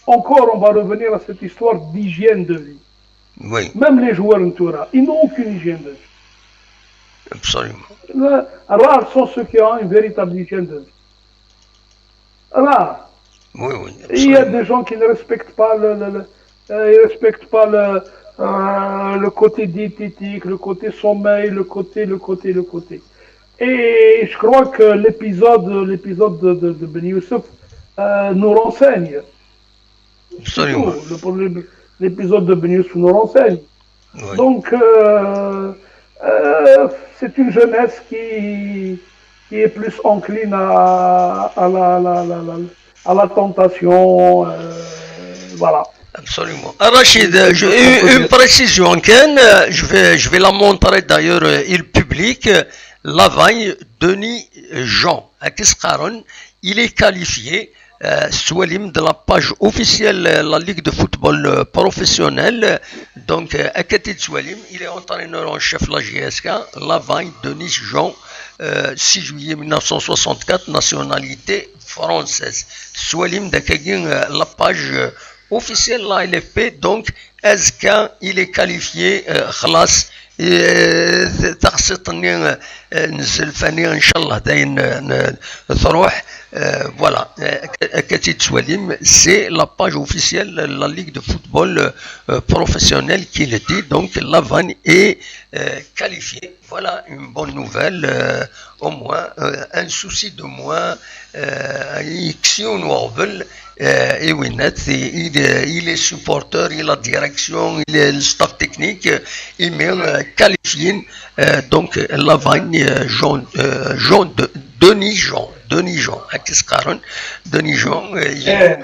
encore, on va revenir à cette histoire d'hygiène de vie. Oui. Même les joueurs en Toura, ils n'ont aucune hygiène de vie. Absolument. Rares sont ceux qui ont une véritable hygiène de vie. Rares. Oui, oui. Absolument. Il y a des gens qui ne respectent pas le côté diététique, le côté sommeil, le côté. Et je crois que l'épisode de Ben Youssef nous renseigne. Absolument. L'épisode de Ben Youssef nous renseigne. Oui. Donc, c'est une jeunesse qui est plus encline à la tentation. Voilà. Absolument. Rachid, une précision, je vais la montrer d'ailleurs, il publie la veille, Denis Jean, à Kisqaron, il est qualifié, Soualim, de la page officielle la Ligue de football professionnel. Donc, à Katit Soualim, il est entraîneur en chef de la GSK, la veille, Denis Jean, 6 juillet 1964, nationalité française. Soualim, la page officiel la LFP, donc Azka il est qualifié خلاص تخصصني نزل فاني ان شاء الله داين تروح voilà Katit Soualim, c'est la page officielle de la Ligue de football professionnel qui le dit, donc Lavanne est qualifié. Voilà une bonne nouvelle, au moins un souci de moins Ixion Warbel. Et oui, il est supporter, il a direction, il est le staff technique, il est qualifié. Donc, Lavanne, Denis Jean, à Kisqaron, Denis Jean, il est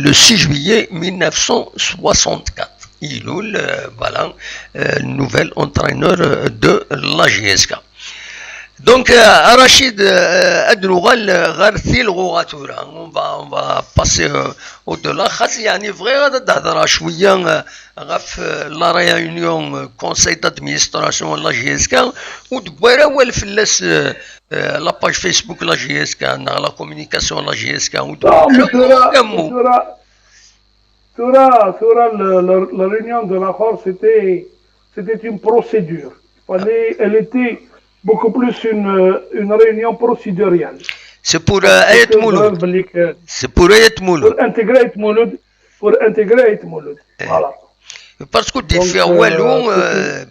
le 6 juillet 1964. Il est voilà, nouvel entraîneur de la GSK. Donc, Rachid, on va passer au-delà. يعني vrai هذا شوية غف la réunion conseil d'administration de la GSK ودبر أول فلس la page Facebook de la GSK la communication de la GSK la réunion de la force c'était une procédure. Elle était beaucoup plus une réunion procéduriale. C'est pour Ayat Mouloud. C'est pour Ayat Mouloud. Pour intégrer Ayat Mouloud. Voilà. Parce que des fois,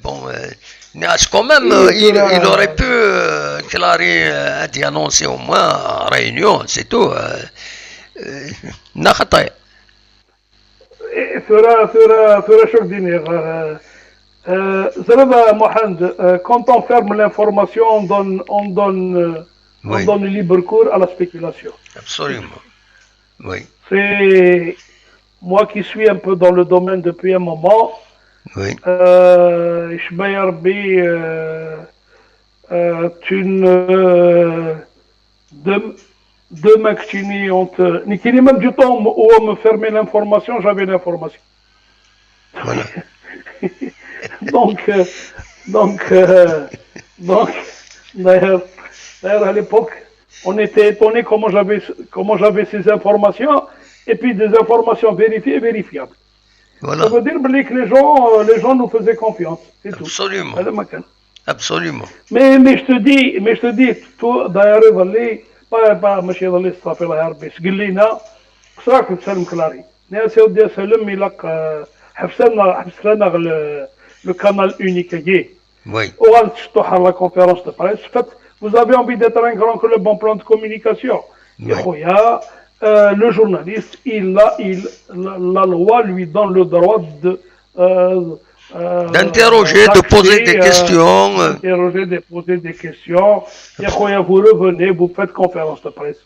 bon, quand même, il aurait pu déclarer, annoncer au moins réunion, c'est tout. ثورة شوك دينير. Zalaba Mohand, quand on ferme l'information, on Oui, donne libre cours à la spéculation. absolument. Oui, C'est moi qui suis un peu dans le domaine depuis un moment. oui, Ishmael B, une demain que tu n'es honte. Ni qui même du temps où on me fermait l'information, j'avais l'information. voilà. Donc, donc, euh, donc, d'ailleurs, à l'époque, on était étonné comment j'avais ces informations, et puis des informations vérifiées et vérifiables. Voilà, Ça veut dire que les gens nous faisaient confiance, c'est tout. absolument. هذا ما كان. Absolument. Mais je te dis, toi, d'ailleurs, يظلي ماشي يظلي صافي الله يربي قال لنا صراك تسلم كلاري. ناس يودي سلم يلاق حبس لنا le canal unique. Oui, La conférence de presse. En fait, vous avez envie d'être un grand que le bon plan de communication. oui. Le journaliste, la loi lui donne le droit D'interroger, de poser des questions. d'interroger, de poser des questions. Vous revenez, vous faites conférence de presse.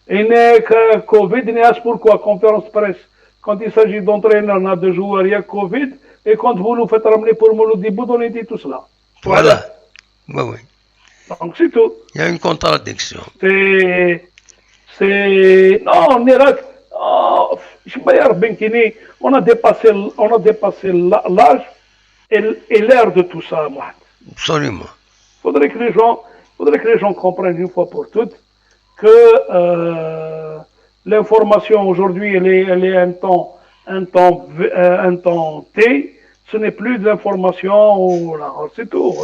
Et que Covid, pourquoi conférence de presse? Quand il s'agit d'entraîneurs, de joueurs, il y a Covid. Et quand vous nous faites ramener pour Mouloudibou, on dit tout cela. Voilà. Oui, oui. Donc c'est tout. Il y a une contradiction. Non, on est là. Oh, on a dépassé l'âge et l'ère de tout ça, moi. Absolument. Faudrait que les gens comprennent une fois pour toutes que l'information aujourd'hui, elle est un temps T, ce n'est plus de l'information, c'est tout.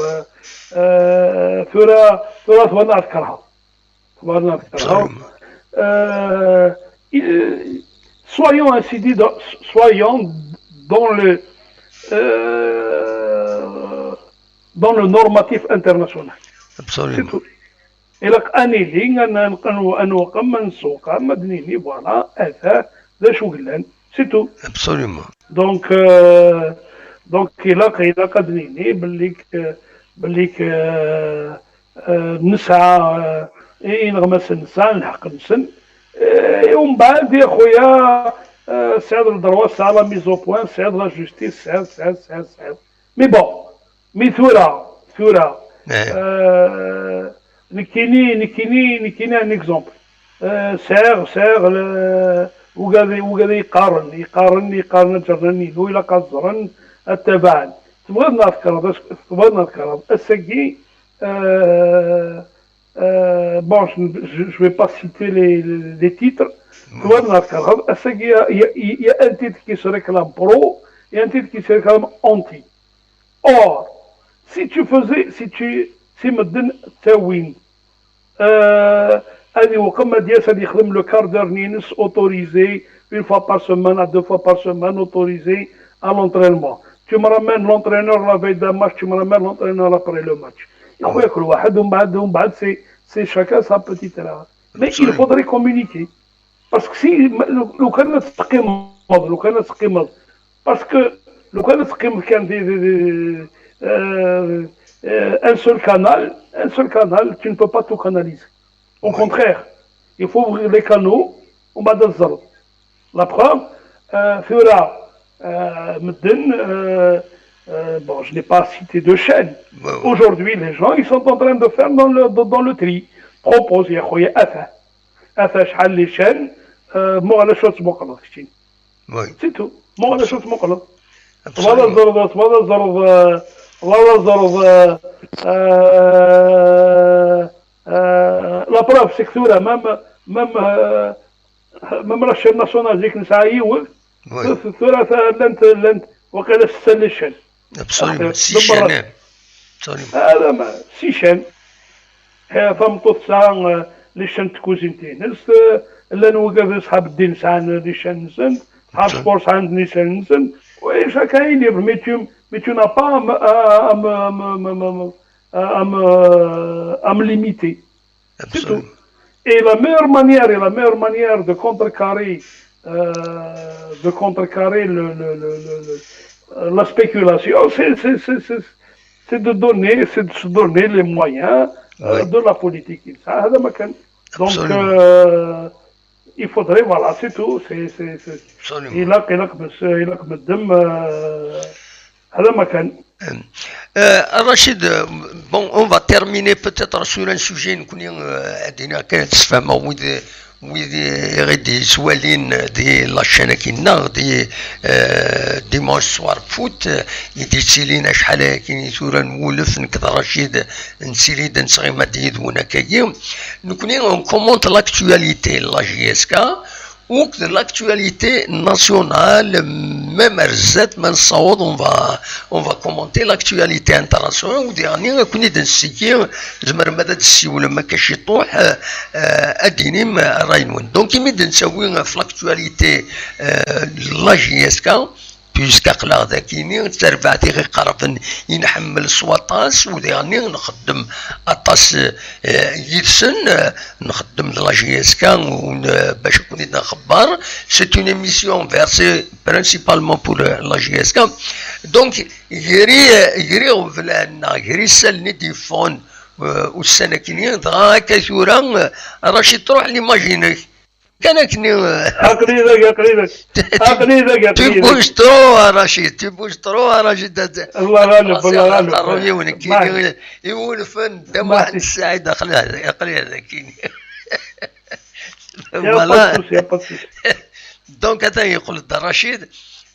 Soyons ainsi dit, soyons dans le normatif international. C'est Absolument. tout. Et là, voilà, c'est tout. Absolument. Donc il a قدنيني بالليك نسعى نغمس النساء نحق نسن ومن بعد يا خويا سعد الدروا سعد لا ميزو بوان سعد لا جوستيس سعد مي بون مي ثورة نكيني ان اكزومبل سير وقاعد يقارن الجرني لو إلا قصرن التباعد تبغى نذكر السقي bon je vais pas citer les titres تبغى نذكر السقي il y a un titre qui se réclame pro et un titre qui se réclame anti. Or si مدن تاوين le quart d'heure autorisé, une fois par semaine à 2 fois par semaine autorisé à l'entraînement. Tu me ramènes l'entraîneur la veille d'un match, tu me ramènes l'entraîneur après le match. C'est chacun sa petite erreur. Mais il faudrait communiquer. Parce que si le canal parce que le canal un seul canal, tu ne peux pas tout canaliser. Au contraire, il faut ouvrir les canaux, on va dans le la preuve, bon, je n'ai pas cité de chaîne. Aujourd'hui, les gens, ils sont en train de faire dans le tri. Propose, il y a شحال les chaînes, مو على شوط مقلط كتير. C'est tout. مو على شوط مقلط. La preuve, c'est que même la chaîne nationale ديك نسعى لنت وقيلا 6 chaînes. Absolument. 6 chaînes. Absolument. هذا ما 6 chaînes. فهمتوا ساعة لي chaînes تكوزينتين. اللي نوقف أصحاب الدين ساعة لي chaînes نسن. أصحاب سبور ساعة لي chaînes نسن. Oui, chacun est libre, mais tu n'as pas à me limiter. C'est tout. Et la meilleure manière de contrecarrer de contrecarrer la spéculation, c'est de se donner les moyens de la politique. Donc, il faudrait, voilà, c'est tout. Il a Rachid, bon, on va terminer peut-être sur un sujet des سؤالين دي لاشين كينا دي ديماش سوار فوت يدي تسيلينا شحال كاين ثورة نولف نكذا رشيد نسيليد نسغي ما ديدونا كاين نكوني اون كومونت لاكتواليتي لا جي اس كا ou de l'actualité nationale, même RZ, même Saoud, on va commenter l'actualité internationale. Ou dernier, on est dans ce qui est, je me remets si vous le makachito, adinim rainoun. Donc, il m'est dans l'actualité, la JSK. puisque ذاك كاينين تربعتي غير قرب ينحمل سواطاس وديرني نخدم اطاس يدسن نخدم لا جي اس كا باش نكون خبار سي اون ايميسيون فيرسي برينسيبالمون بور لا جي اس كا دونك يري فلانا يري سالني ديفون والسنه كاينين دغا كثورا راشي تروح ليماجيني كانكني عقليتك تبوش ترو رشيد تبوش ترو رشيد الله غالب الله غالب الرويون كاين يقول فن دم واحد الساعه داخل هذا كاين فوالا دونك هذا يقول الرشيد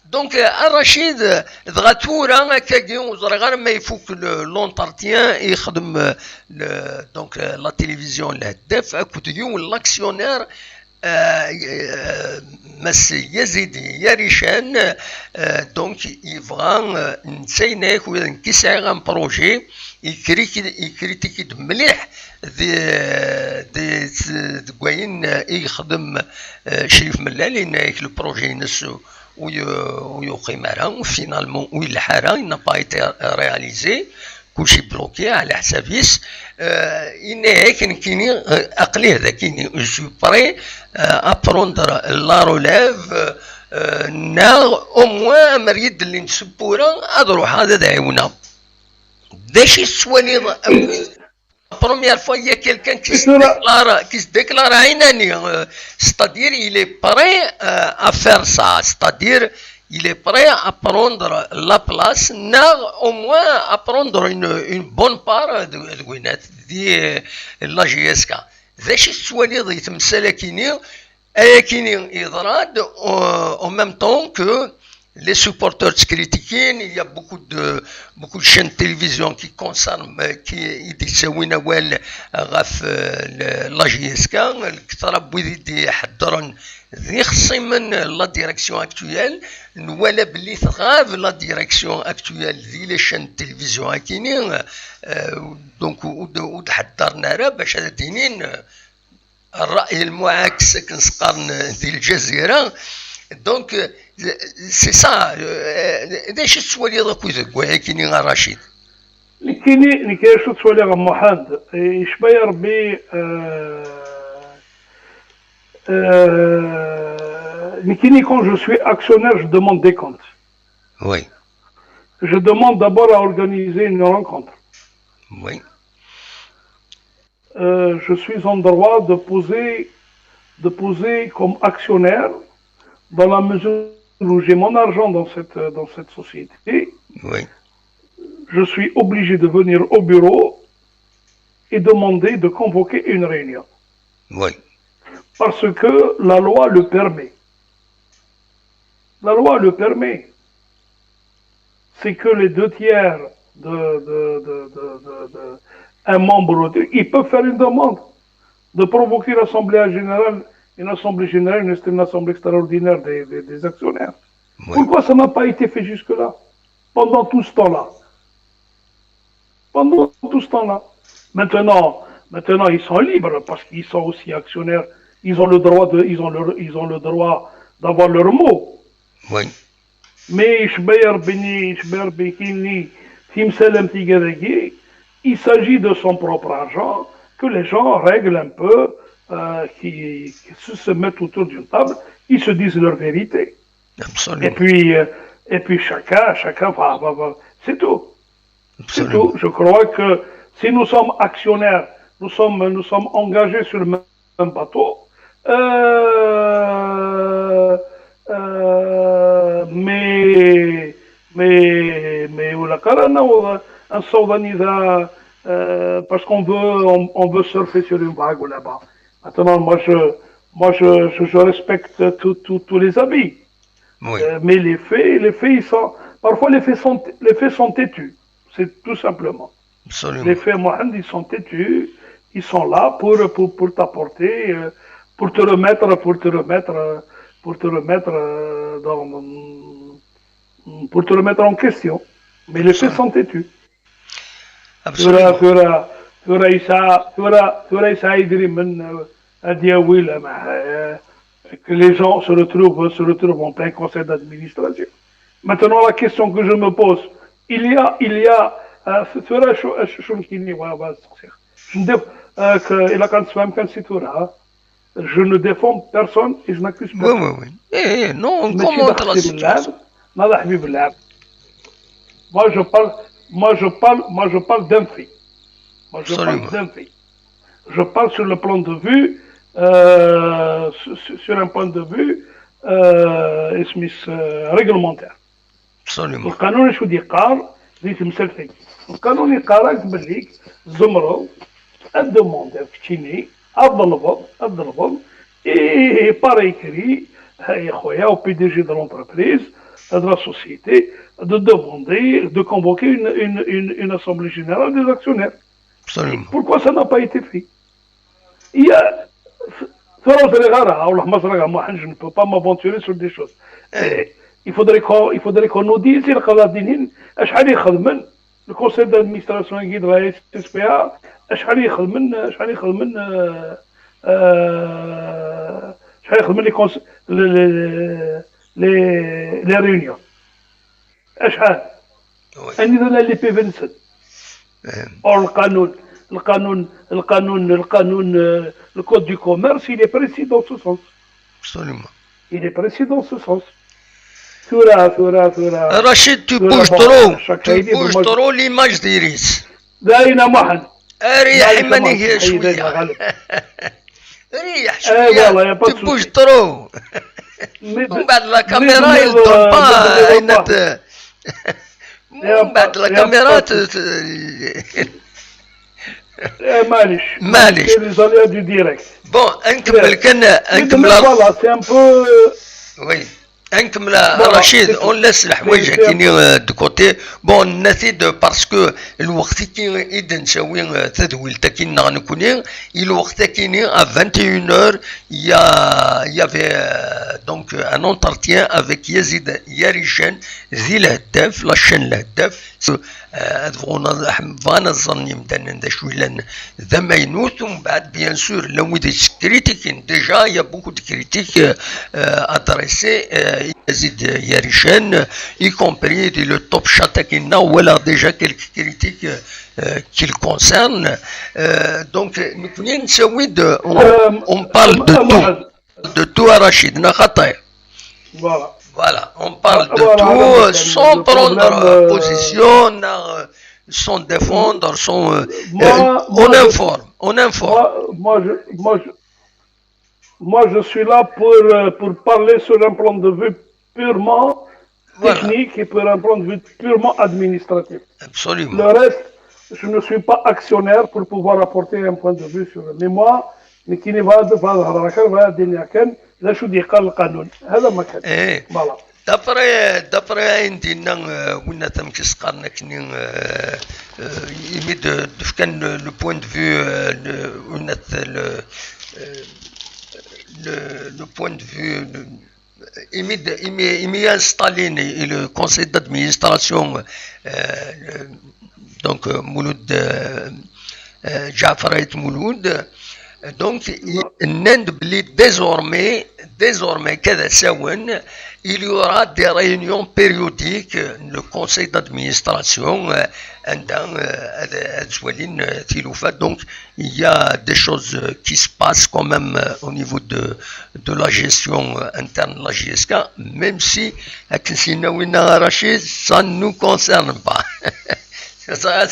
دونك الرشيد دغاتورا كاين وزرغار ما يفوك لونتارتيان يخدم دونك لا تلفزيون الهداف اكو يوم لاكسيونير مسي يزيدي ياريشان دونك يبغى نسيناك ولا نكسع ان بروجي يكريتيكي مليح دي كواين يخدم شريف ملال لان البروجي نسو ويقيم راه وفينالمون ويلحارا n'a pas été réalisé كلشي بلوكي على حسابيس كاينين عقلي هذا كاين جو سوي بري ابروندر لا رولاف نا او موان مريد اللي نسبورا اضروح هذا دايونا داش السوالي première fois il y a quelqu'un qui se déclare عيناني c'est-à-dire il est prêt à faire ça c'est-à-dire il est prêt à prendre la place, au moins à prendre une bonne part de la GSK. ذاش السواليض يتمثل كيني يضراد en même temps que les supporters critiquent. Il y a beaucoup de chaînes de télévision qui concernent qui يسوينا وال غاف la GSK الكثر بويدي يحضرن ذي خصي من لا ديريكسيون اكتويال نوالا بلي تغاف لا ديريكسيون اكتويال ذي لي شان تلفزيون كاينين دونك وتحضرنا راه باش دينين الراي المعاكس كنسقرن ذي الجزيره دونك سي سا داش السوالي دوك كاينين رشيد اللي كاين شو سوالي محمد يشبه يا ربي quand je suis actionnaire, je demande des comptes. Oui. Je demande d'abord à organiser une rencontre. Oui. Je suis en droit de poser comme actionnaire dans la mesure où j'ai mon argent dans cette société. Oui. Je suis obligé de venir au bureau et demander de convoquer une réunion. Oui. Parce que la loi le permet. La loi le permet. C'est que les 2/3 un membre, ils peuvent faire une demande de provoquer l'Assemblée générale, une Assemblée générale, une Assemblée extraordinaire des actionnaires. Oui. Pourquoi ça n'a pas été fait jusque-là? Pendant tout ce temps-là. Pendant tout ce temps-là. Maintenant, ils sont libres parce qu'ils sont aussi actionnaires. Ils ont le droit d'avoir leur mot. Oui. Mais il s'agit de son propre argent, que les gens règlent un peu qui se mettent autour d'une table, ils se disent leur vérité. Absolument. Et puis chacun va. C'est tout. C'est Absolument. tout. Je crois que si nous sommes actionnaires, nous sommes engagés sur le même bateau, mais ولا كان نصوضني ذا parce qu'on veut surfer sur une vague là-bas. Maintenant, je respecte tous les avis. Oui. Mais les faits, ils sont, parfois les faits sont têtus. C'est tout simplement. Absolument. Les faits, Mohamed, ils sont têtus. Ils sont là pour t'apporter, pour te remettre en question. Mais les faits sont têtus. Absolument. Que les gens se retrouvent en plein conseil d'administration. Maintenant, la question que je me pose, il y a je ne défends personne et je n'accuse personne. Oui. Non, on commente la situation. Moi, je parle d'un fait. Je parle sur le plan de vue, sur un point de vue réglementaire. Absolument. القانون شو يقال زي تمثل فيه القانون يقال باللي زمرو الدوموندير كتشيني الضربهم اي بار écrit يا خويا au PDG de l'entreprise de la société de demander de convoquer une assemblée générale des actionnaires. Absolument. Pourquoi ça n'a pas été fait? Il y a je ne peux pas m'aventurer sur des choses. Il faudrait qu'on nous dise le conseil d'administration de la SPA les réunions. اللي في فنسن le code du commerce, il est précis dans ce sens. Absolument. Il est précis dans ce sens. Rachid, tu bouges trop l'image d'Iris. داينا محن ريح مني شوية. ريح شوية. Tu bouges trop. من بعد la caméra il tourne pas. من بعد la caméra معليش. les du direct. Bon, نكمل voilà, c'est un peu oui. نكمل رشيد اون لاس الحوايج كاينين دو كوتي بون نسيد باسكو الوقت كي اذا نساوي تدويل كاين نكوني الوقت كاينين ا 21h il y avait donc un entretien avec Yazid Yarishan ذي الهداف لا شين الهداف فانا الظني مدان شويه ذا ما ينوث ومن بعد بيان سور لو دي كريتيك ديجا يا بوكو دي كريتيك ادريسي Yazid Yarishan, y compris le top chat qui n'a voilà déjà quelques critiques qui le concernent. Donc, on parle de tout à Rachid, voilà, on parle de tout sans prendre position, sans défendre, on informe. Moi, je suis là pour parler sur un plan de vue purement technique et pour un plan de vue purement administratif. Absolument. Le reste, je ne suis pas actionnaire pour pouvoir apporter un point de vue sur le. Mais moi, qui ne va de لا شو قال القانون هذا ما كان. فوالا. دابري عندنا وين تمكس قارنا كني يمد كان لو بوين دو فيو وين le point de vue il m'y a installé le conseil d'administration donc Mouloud Jafar Mouloud donc désormais il y aura des réunions périodiques le conseil d'administration Donc il y a des choses qui se passent quand même au niveau de la gestion interne de la JSK, même si Rachid, ça ne nous concerne pas. Ça,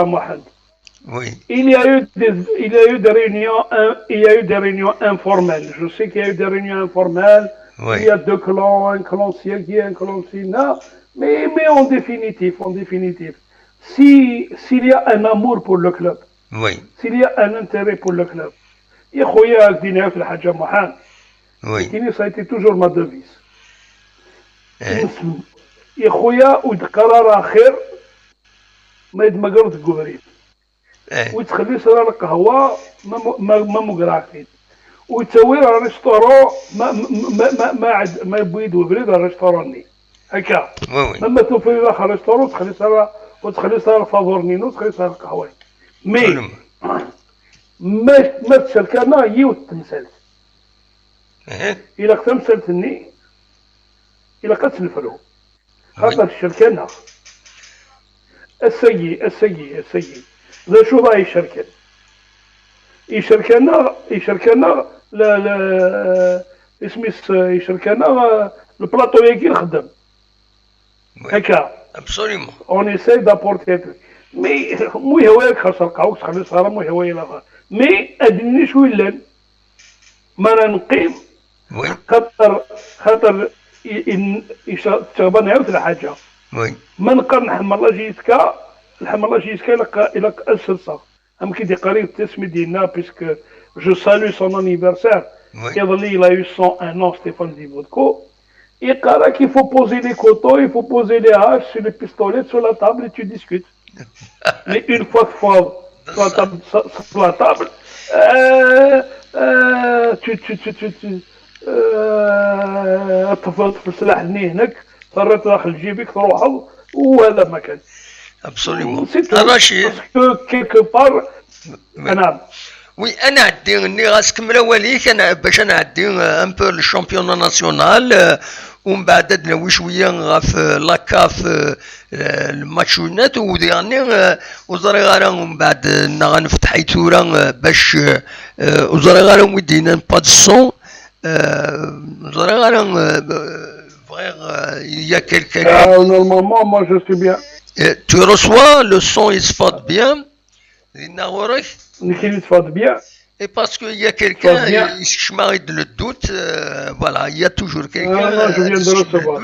moi, oui. Il y a eu des réunions informelles. Je sais qu'il y a eu des réunions informelles. Oui. Il y a deux clans, un clan Siagi, un clan Sina. Mais en définitive, s'il y a un amour pour le club, oui. S'il y a un intérêt pour le club, oui. Ça a été toujours ma devise. يا وتقرر خير ما يتمقرض الجوهرين وتخلي صرا القهوه ما مقراكين وتسوي ريستورون ما يبيد وبريد ريستوروني هكا لما توفي اخر ريستورون تخلي صرا فافورنينو وتخلي صرا القهوه مي ما تشركنا هي وتمثلت الا تمثلتني الا قتنفلو خاطر الشركه السيء لا شو راهي الشركه يشركنا لا اسمي يشركنا البلاطو ياكي نخدم هكا ابسوليومون اون ايساي دابورتي مي مو هوايك خاص القاوك تخلي صغار مو هوايه لا مي ادني شو لان ما نقيم خاطر تغبن عاود الحاجه وي ما نقدر نحمل لا جيسكا الى السلسه هم كي قريب التسمي ديالنا بيسكو جو سالو سون انيفرسير يظل il a eu 101 ans Stéphane Divodko il قرا qu'il faut poser les coteaux, il faut poser les haches sur les pistolets sur la table et tu discutes mais une fois sur la table تفضل سلاحني هناك فرت داخل جيبك تروح وهذا ما كان ابسوليومون رشيد كيلكو بار نعم وي انا عندي اني غاسكمل وليك انا باش انا عندي ان بو الشامبيون ناسيونال ومن بعد عندنا شويه غاف لاكاف الماتشونات وديرني وزري غالا ومن بعد غنفتح ايتورا باش وزري غالا ودينا با الصون وزري غالا il y a quelqu'un normalement moi je suis bien tu reçois le son il se fait bien bien et parce qu'il y a quelqu'un qui m'arrête le doute voilà il y a toujours quelqu'un je viens de recevoir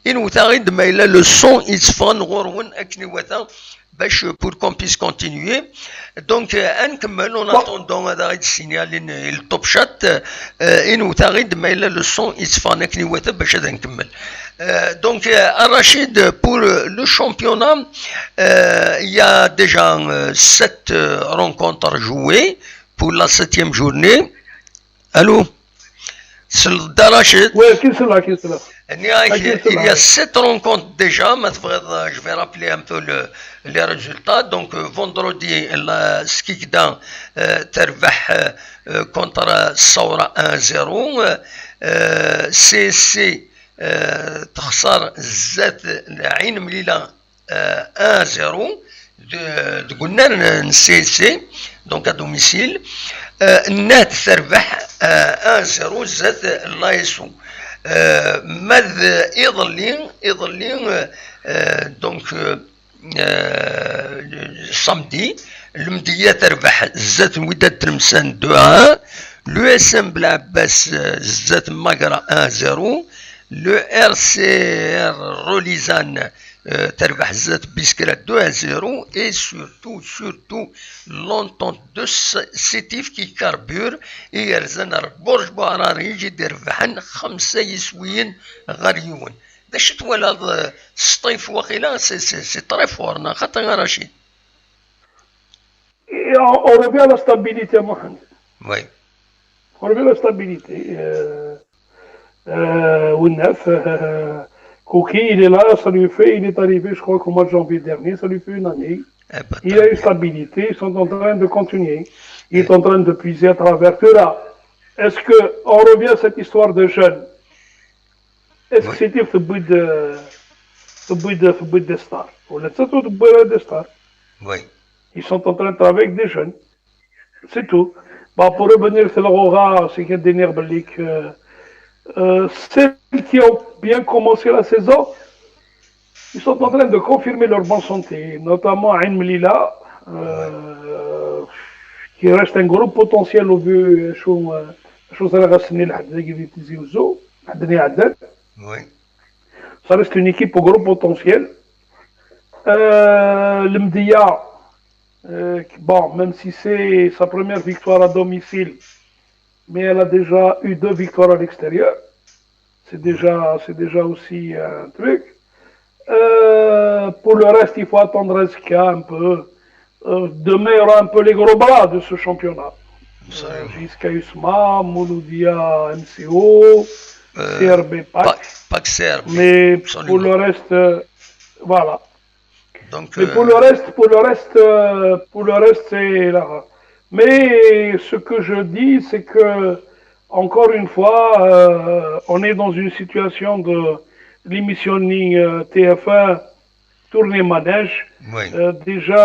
et nous t'arrête mais là le son il se fait غورون اكني وثا باش pour qu'on puisse continuer donc نكمل en attendant هذا السينيال التوب شات انو تغيد ما الا le son il se fait اكني وثا باش هذا نكمل donc Rachid pour le championnat il y a déjà 7 rencontres jouées pour la 7e journée. Allô Rachid? Oui, qui est là? Il y a 7 rencontres déjà. Je vais rappeler un peu les résultats. Donc, vendredi, la Skikda تربح contre Saura 1-0. CSC تخسر زات عين مليلة 1-0. قلنا CSC donc à domicile. النات تربح 1-0 زات لايسو. ماذا يظلين دونك samedi المدية تربح زات وداد تلمسان 2-1. لو اس ام بلعباس زات ماقرا 1-0. لو ار سي ار روليزان تربح زات بيسكرا 2-0. et surtout l'entente de سيتيف كي كاربور يرزن برج بوعراري يجي يربحن 5 يسويين غريون. باش تولى الصيف واقيلا سي طري فورنا خاطر رشيد. On revient à la stabilité, Mohamed. Oui. On revient à la stabilité. Ounef, Kouki, il est là, ça lui fait, il est arrivé, je crois, qu'au mois de janvier dernier, ça lui fait une année. Il a eu stabilité, ils sont en train de continuer. Il est en train de puiser à travers tout là. Est-ce qu'on revient à cette histoire de jeunes? اسك سيتي في بويد دي ستار ولا تساتو تبويد دي ستار. Oui. Ils sont en train de travailler avec des jeunes. C'est tout. Bah, pour revenir sur l'Aurora, c'est qu'il y a des Nerbalik. Celles qui ont bien commencé la saison, ils sont en train de confirmer leur bonne santé, notamment Ain Melilla, qui reste un gros potentiel au vu Oui. Ça reste une équipe au gros potentiel. Le Mdia, bon, même si c'est sa première victoire à domicile, mais elle a déjà eu 2 victoires à l'extérieur. C'est déjà aussi un truc. Pour le reste, il faut attendre Esca un peu. Demain, il y aura un peu les gros bras de ce championnat. Jusqu'à Usma, Mouloudia, MCO, CRB PAC. PAC CRB. Mais pour le reste, voilà. Donc, mais pour le reste, c'est là. Mais ce que je dis, c'est que, encore une fois, on est dans une situation de l'émissionning TF1 tourner manège. Oui. Déjà,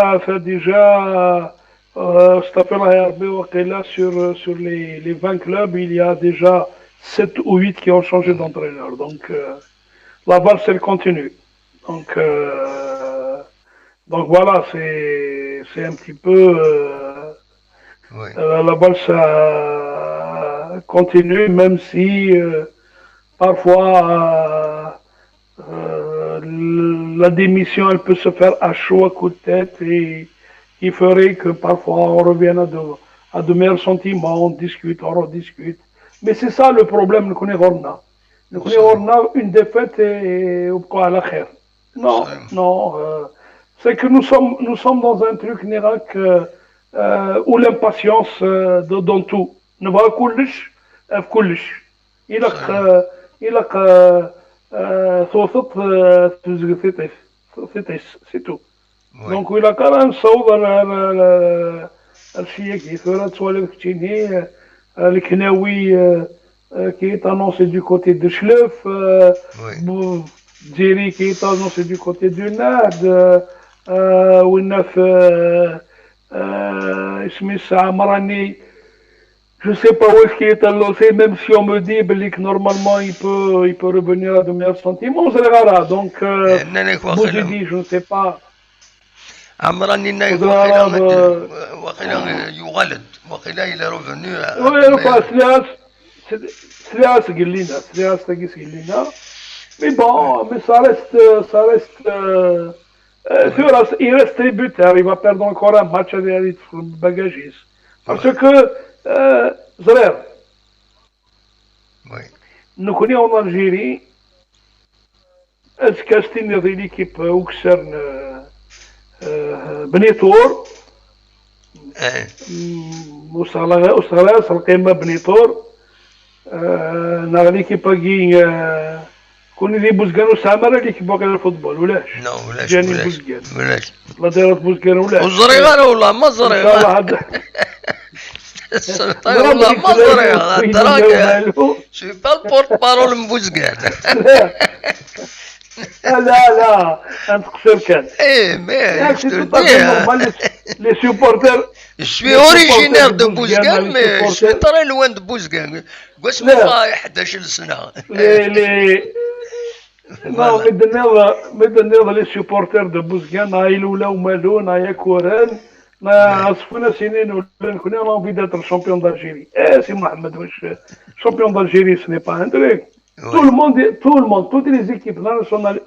sur les 20 clubs, il y a déjà 7 ou 8 qui ont changé d'entraîneur. Donc, la valse, elle continue. Donc voilà, c'est un petit peu... Oui. La valse continue, même si parfois la démission, elle peut se faire à chaud, à coup de tête, et qui ferait que parfois on revienne à de meilleurs sentiments, on discute, on rediscute. Mais c'est ça le problème, nous connaissons. Nous connaissons une défaite et au quoi à la khair. Non. C'est que nous sommes dans un truc Nérac où l'impatience dans tout. Ne va كلش في كلش. إلك ثوثت c'est tout. Donc il a quand même صوب الشيء كي ثورة سوالف كتيني الكناوي qui est annoncé du côté de Schleuf, Djeri qui est annoncé du côté du Nad, Ouinaf Ismis Amrani, je ne sais pas où est-ce qu'il est annoncé, même si on me dit que normalement il peut revenir à de meilleurs sentiments, c'est rare. Donc, Bouzidi, je ne sais pas. عمراني وقيلا يغلد وقيلا إلى ريفوني سلاس قلنا mais bon, mais ça reste il reste tributaire, il va perdre encore un match à des bagagistes parce que Zrer nous connaissons en Algérie est-ce que c'est une équipe où بنيتور وصلاة القيمة بنيتور نغلي كي باقي كون اللي بوزقان وسامر اللي كي باقي الفوتبول ولاش جاني بوزقان لا دايرة بوزقان ولاش وزريغة والله ما زريغة والله ما زريغة تراك شو با البورت بارول من بوزقان لا انت قصير كان mais je te le dis les supporters je suis originaire de Bouzgane mais je suis très loin de Bouzgane قوس ما 11 سنة non مدن les supporters de Bouzgane هايلولا ومالون هايا كوران ما عصفونا سنين ولا كنا envie d'être champion d'Algérie سي محمد واش champion d'Algérie ce n'est pas un truc. Tout le monde, toutes les équipes nationales,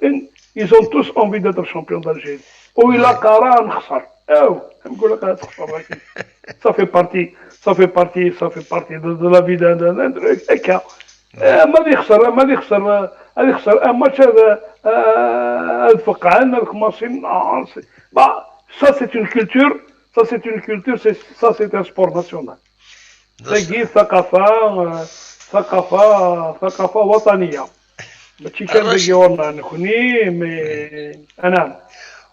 ils ont tous envie d'être champions d'Algérie. Ou il a Karan Khsar. Ça fait partie de la vie d'un truc. ما يخسر un match الفقعان الخماسين. Ça c'est une culture, ça c'est un sport national. C'est ثقافة وطنية ماشي كان بيجيورنا نكوني أنا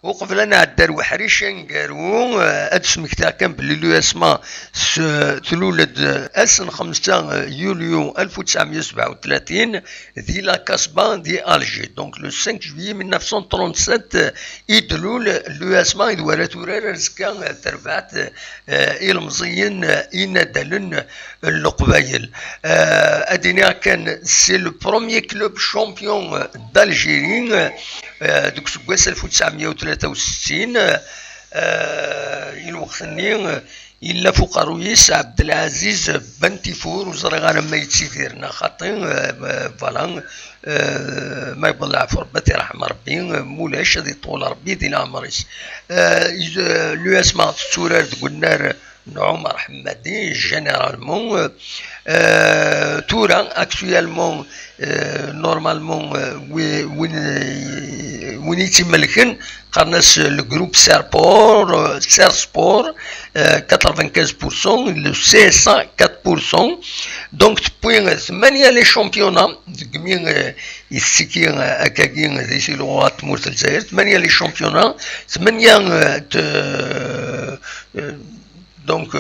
وقبل انا عدار وحريش نقارو ادسمك تاع كان بلي لو اسما تلولد 5 يوليو 1937 دي لا كاسبا دي الجي دونك لو 5 جويي 1937 يدلول لو اسما يدوار تورار رزكا تربعت المزيين ينادلن القبايل ادينا كان سي لو بروميي كلوب شامبيون دالجيري دوك سكواس 1963 الوقتني إلا فوق رويس عبد العزيز بن تيفور وزرا غانا ما يتسيفيرنا خاطين فوالا ما يبغى العفو ربي يرحم ربي مولاش هذه طول ربي ديال عمريس لو اسمع السورار قلنا عمر حمادي جينيرالمون تورا اكتويالمون نورمالمون وين يتم الكن قرناس الجروب سير سبور 95% لو سي 4% دونك تبوين 8 لي شامبيونا كمين يسكي اكاكين ديسي لغات مورت الجزائر 8 لي شامبيونا 8 donc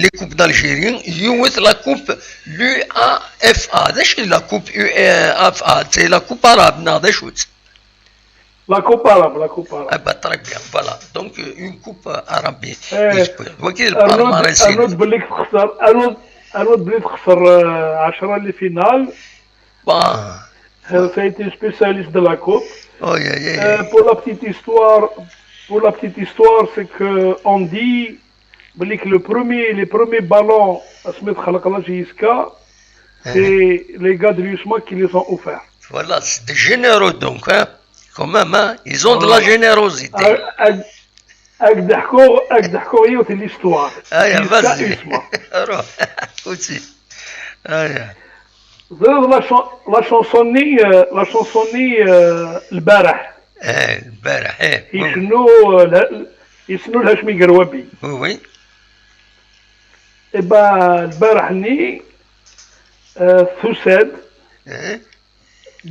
les coupes d'Algérie يوث la coupe l'UAFA داش la coupe UAFA c'est la coupe arabe ناضي شوت La coupe arabe, la coupe arabe. Ah bah très bien, voilà. Donc une coupe arabe. أنود بلي تخسر أنود بلي تخسر 10 اللي فينال. Ça a été spécialiste de la coupe. Oh, yeah. Pour la petite histoire, c'est que on dit que les premiers ballons à se mettre à la JSK, c'est les gars de l'USMA qui les ont offerts. Voilà, c'est des généreux donc, hein. Quand même, hein, ils ont de la générosité. أقدحكو هي في l'histoire. vas-y. Alors, aussi. لا شونسوني البارح. البارح. يسنو الهاشمي قروابي. Oui. إبا البارح ني ثوساد. قال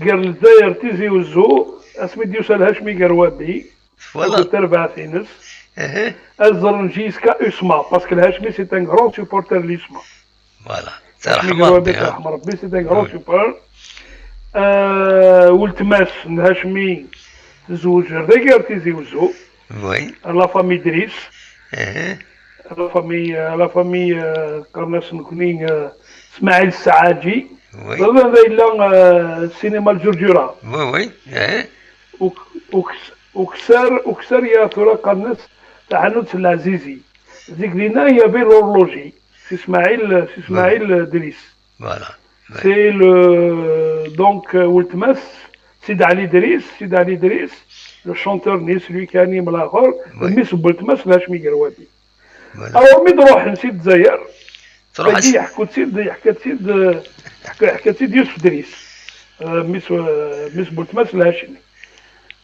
الجزائر تيزي وزو اسمي ديوسا الهاشمي قروابي. Voilà. تربع ثينس. الزرنجيسكا اسما باسكو الهاشمي سي ان غران سوبورتر ليسما. Voilà. رحم ربي سي ان غران سوبور. والتماس الهاشمي تزوج ريغار تيزي وزو. Oui. لا فامي دريس. لا فامي قرناس نكوني اسماعيل السعاجي. هذا إلا السينما الجرجرة. Oui. وكسر يا ترى قنص تعنت العزيزي ديك لينا هي بين l'horloger سي اسماعيل دريس. Voilà. سي لو دونك والتماس سيد علي دريس لو شونتور ني سلوي كان من الاخر ميس بولتماس الهاشمي قروادي. او مي نروح نسيت الجزائر تروح حكات سيد يوسف دريس ميس بولتماس الهاشمي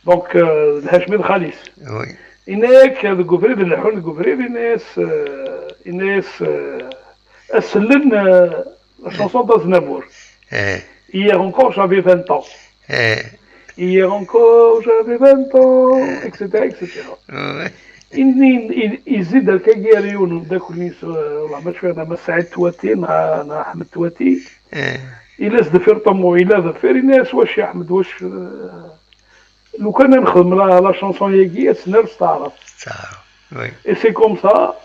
دونك الهاشمي الخالص. وي. إناك هذا الكوفريد اللي حول الكوفريد الناس أسلن la chanson d'Aznavour. Hier encore j'avais 20 ans. Hier encore j'avais 20 ans, etc. يزيد الكاكيريون وداك الناس والله ما شفنا ما سعيد تواتي مع أحمد تواتي. إلا زدفير طمو إلا ظفير الناس واش يا أحمد واش لو كان نخدم لا شونسون ياكي تسنرس تعرف. وي. اي سي كوم سا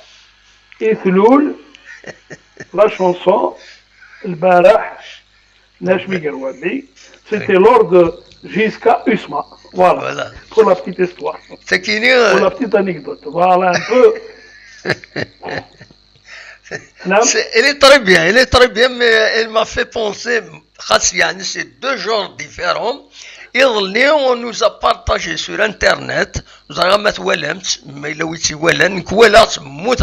يثلول لا شونسون البارح ناشمي قروادي سيتي لورد جيسكا اسما. فوالا بور لا بتيت استوار. تكيني بور لا بتيت انيكدوت. فوالا ان بو. نعم. Elle est très bien, mais elle m'a fait penser, c'est deux genres différents. On nous a partagé sur internet, nous avons ولمت ما إلا ويتي ولن كولات موت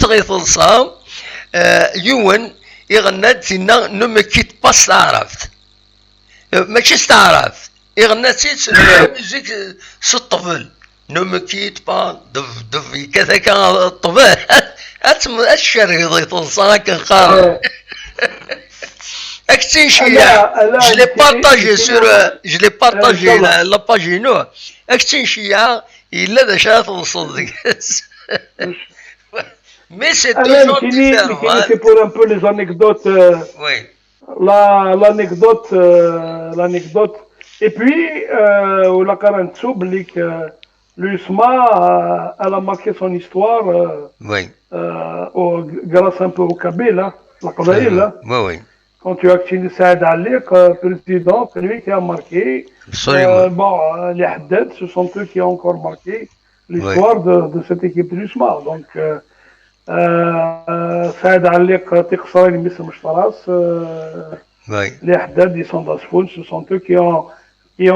غيطلصا يون يغنى تينا نو مي كيت با استعرفت ماشي استعرفت يغنى تيت ميوزيك الطفل نو مي كيت با دف كذا كان الطفل الشر يطلصا كنقارن. Actinchia, je l'ai partagé sur, je l'ai partagé la page nous. Actinchia, il a déjà son mais c'est toujours différent. C'est pour un peu les anecdotes. Oui. L'anecdote. Et puis, la Karantsou, l'USMA, elle a marqué son histoire oui. Grâce un peu au Kabyle, la Kabaïl. Oui, oui. Quand tu as actionné Saad Ali, président, c'est lui qui a marqué. Absolument. Les Haddad, ce sont eux qui ont encore marqué l'histoire de cette équipe de l'USMA. Donc, Saad Ali, Tiqsar, les Haddad, ils sont d'Asfoun, ce sont eux qui ont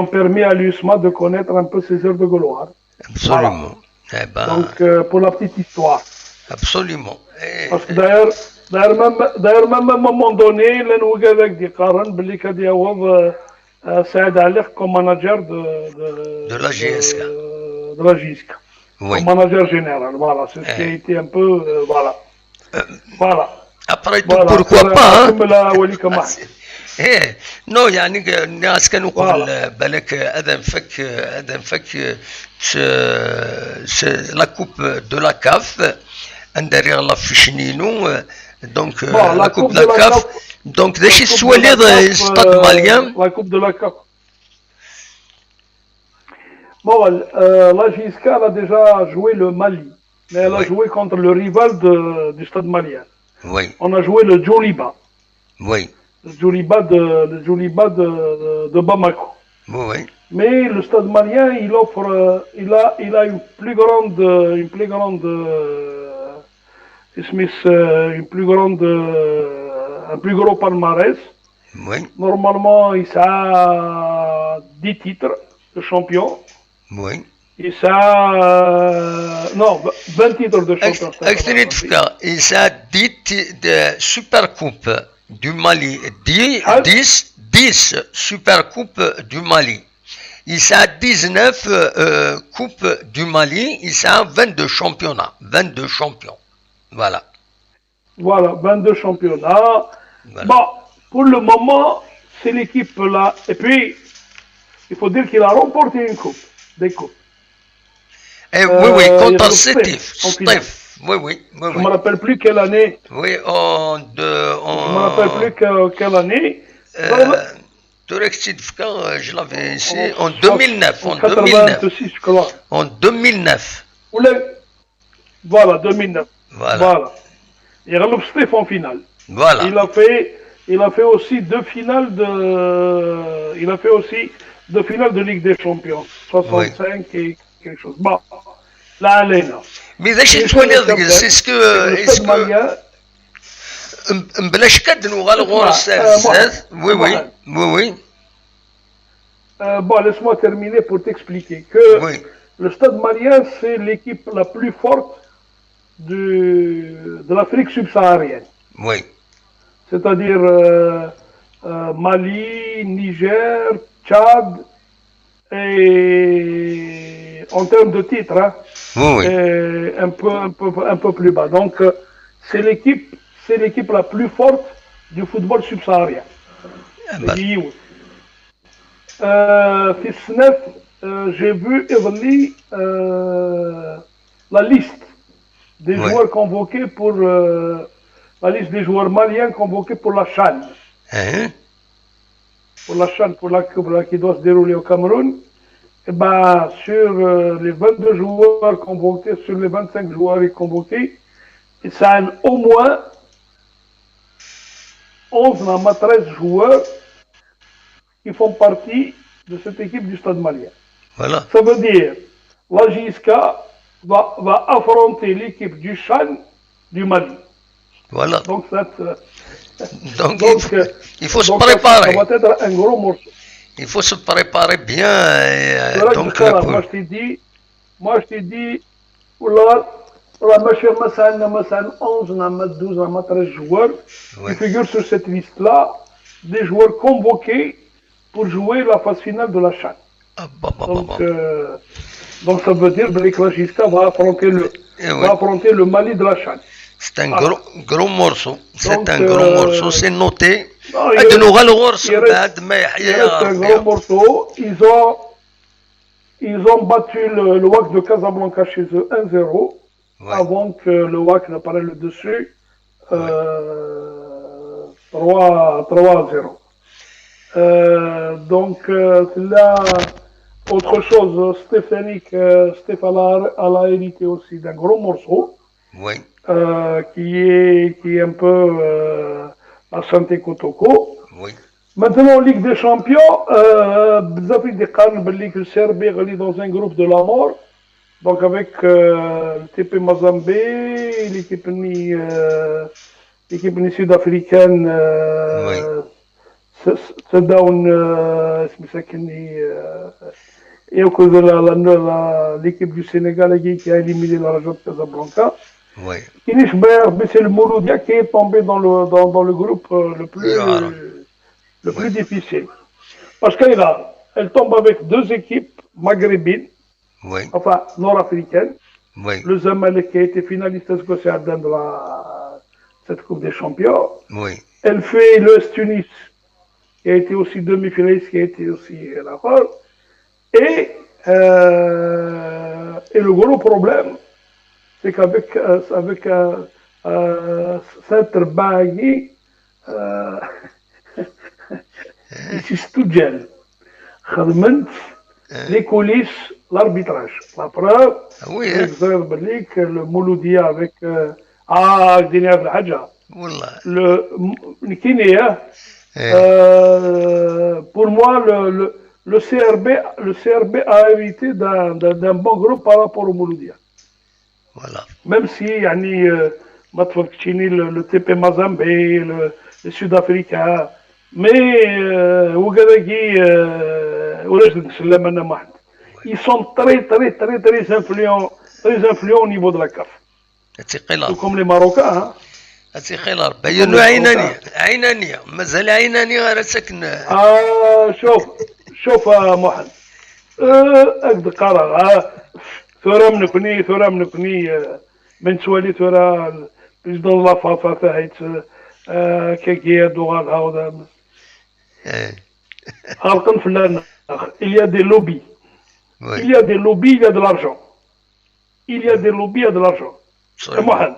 permis à l'USMA de connaître un peu ses heures de gloire. Absolument. Voilà. Donc, pour la petite histoire. Absolument. Parce que d'ailleurs, même à un moment donné, avec des Karan, Saad Ali comme manager de la GSK. De la GSK. Oui. Comme manager général. Voilà, c'est ce qui a été un peu. Voilà. Voilà. Après tout, pourquoi pas نو يعني الناس كانوا قبل بالك اذا نفك لا كوب دو لا كاف ندير الله في شنينو دونك لا كوب دو لا كاف دونك داش السواليض ستاد ماليان لا كوب دو لا كاف Bon, la JSK a déjà joué le Mali, mais elle a joué contre le rival du stade malien. Oui. On a joué le Djoliba. Oui. Le Djoliba de Bamako. Oui. Mais le stade malien, il offre, il a une plus grande, un plus gros palmarès. Oui. Normalement, il a 10 titres de champion. Oui. Il a, non, 20 titres de champion. Il a 10 de Super Coupe du Mali, 10 Super Coupe du Mali. Il a 19 Coupes du Mali, il a 22 championnats, 22 champions. Voilà. Voilà, 22 championnats. Voilà. Bon, pour le moment, c'est l'équipe là. Et puis, il faut dire qu'il a remporté une coupe, des coupes. Oui, oui, contre Sétif. Oui. Je ne me rappelle plus quelle année. Oui, je ne me rappelle plus quelle année. Je l'avais ici en 2009. En 86, je crois. En 2009. Voilà, 2009. Voilà. Il a le Sétif en finale. Voilà. Il a fait aussi deux finales de Ligue des Champions. 65 et quelque chose. Bon. Là, Alena. Mais c'est ce que بلاش كد نغالغوا السادس oui. Bon, laisse-moi terminer pour t'expliquer que le stade malien, c'est l'équipe la plus forte de l'Afrique subsaharienne. Oui. C'est-à-dire Mali, Niger, Tchad, et en termes de titres, hein, un peu plus bas. Donc, c'est l'équipe la plus forte du football subsaharien. في السنة j'ai vu évoluer la liste des joueurs convoqués pour la liste des joueurs maliens convoqués pour la CHAN. Pour la CHAN, pour la coupe qui doit se dérouler au Cameroun. Et ben, sur les 22 joueurs convoqués, sur les 25 joueurs convoqués, ça a au moins 13 joueurs qui font partie de cette équipe du Stade malien. Voilà. Ça veut dire la JSK va affronter l'équipe du CHAN du Mali. Voilà. Donc il faut se préparer. Ça va être un gros morceau. Il faut se préparer bien. Moi je t'ai dit, مثلا 11, 12, 13 joueurs qui figurent sur cette liste-là, des joueurs convoqués pour jouer la phase finale de la CHAN. Donc ça veut dire que la JSK va affronter le Mali de la CHAN. C'est un gros morceau. C'est un gros morceau. C'est noté. أدنو غالغورس بعد ما Il يحيى reste un gros morceau. Ils ont battu le WAC de Casablanca chez eux 1-0 avant que le WAC ne prenne le dessus 3-0. Donc là, autre chose, Stéphane a hérité aussi d'un gros morceau qui est un peu la Santé Kotoko. Maintenant, Ligue des Champions, Bzafik de Khan, le Serbie est dans un groupe de la mort. Donc avec le TP Mazembe, l'équipe sud-africaine, c'est down, et au cause de l'équipe du Sénégal qui a éliminé la région de Casablanca. C'est le Mouloudia qui est tombé dans le groupe le plus difficile. Parce qu'elle tombe avec deux équipes maghrébines, enfin nord-africaines. Le Zamalek qui a été finaliste écossais de cette Coupe des Champions. Elle fait le Tunis qui a été aussi demi-finaliste, qui a été aussi la folle. Et le gros problème, c'est qu'avec Saint-Bagui, يستجل خدمت les coulisses l'arbitrage. La preuve, le Mouloudia avec Dina Al-Hadja. Le Kinéa, pour moi, le CRB a hérité d'un bon groupe par rapport au Mouloudia. Même si, le TP Mazembe, les Sud-Africains, mais ils sont très influents au niveau de la CAF. Comme les Marocains. بينوا عينانية مازال عينانية غير ساكن شوف محمد أقد قرار ثورة منكني من سوالي ثورة بريزيدون الله فافا فهيت كاكيا دوغال هاودا غالقن فلان il y a des lobbies il y a des lobbies il y a de l'argent il y a des lobbies il y a de l'argent محمد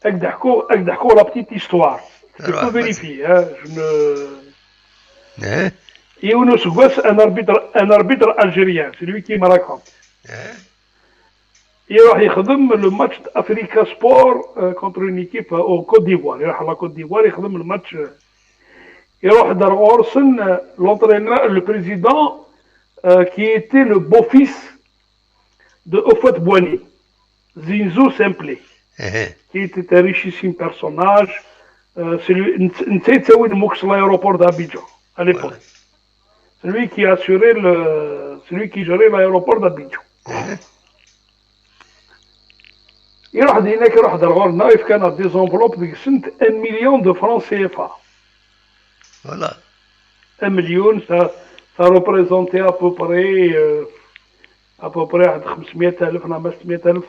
أقد أحكوا la petite histoire je peux vérifier Younous Gouas, un arbitre algérien, c'est lui qui me raconte. Il a le match d'Africa Sport contre une équipe au Côte d'Ivoire. Il a la Côte d'Ivoire, il a le match. Il a l'entraîneur, le président, qui était le beau-fils de Ofat Bouani, Zinzou Simplet, qui était un richissime personnage. C'est lui, l'aéroport d'Abidjan à l'époque. Celui qui assurait celui qui gérait l'aéroport d'Abidjan. يروح هناك يروح دار نايف كانت دي زونفلوب ديك السنة 1 مليون دو فران سي اف ا. Voilà. 1 مليون ça représentait à peu près 500,000 ولا 600,000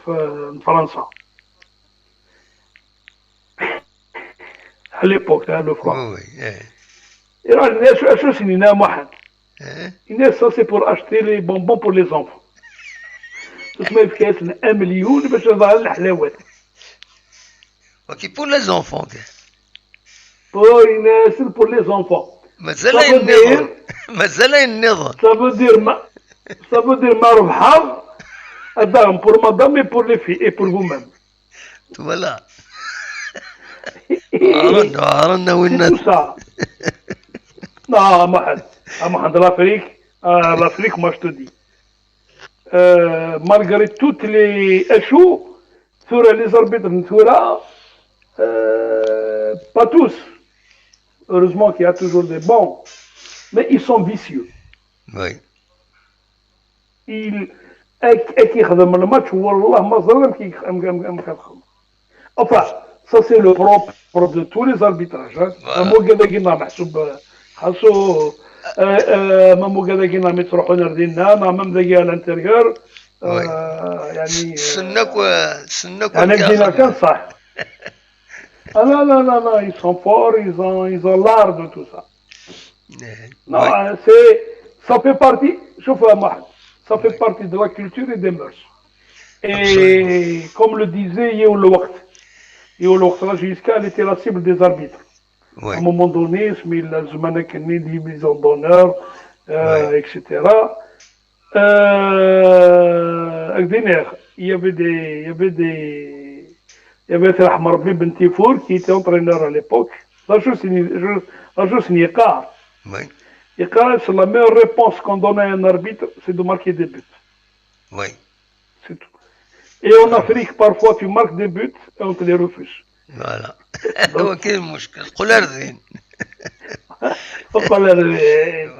فرنسا. À l'époque, le franc. Et là, il y a un ça c'est pour acheter les bonbons pour les enfants. تسمى بكاس 1 مليون باش تظهر الحلاوات. اوكي pour les enfants. Pour les enfants. مازال النظام. Ça veut dire ما ربحها أدام pour madame et pour les filles et pour vous-même. Voilà. عرنا وين ça. Non, Mohamed, l'Afrique, moi je te dis. Malgré toutes les échoues, les arbitres, pas tous. Heureusement qu'il y a toujours des bons, mais ils sont vicieux. Oui. Qui خدم le match, والله ما ظلم كي خدم. Enfin, ça c'est le propre de tous les arbitrages. مو كذا كنا محسوب خاصو مامو كذا كنا متروحوا نردينا مام ذاك على الانتيريور يعني سنك انا بدينا كان صح Ah non, non, non, non, ils sont forts, ils ont l'art de tout ça. Non, Oui, ça fait partie, chauffe Mahd, ça fait oui, partie de la culture et des mœurs. absolument. Et comme le disait Yeo Louakt, jusqu'à elle était la cible des arbitres. À un Oui, moment donné, Zmana Kenni, division d'honneur, oui. etc. Il y avait Rahmar Ben Tifour qui était entraîneur à l'époque. Iqar. Oui, Iqar, c'est la meilleure réponse qu'on donne à un arbitre, c'est de marquer des buts. oui. C'est tout. Et en Afrique, parfois, tu marques des buts et on te les refuse. Voilà. Donc, هو كاين المشكل قول أرذين. قول enfin, أرذين.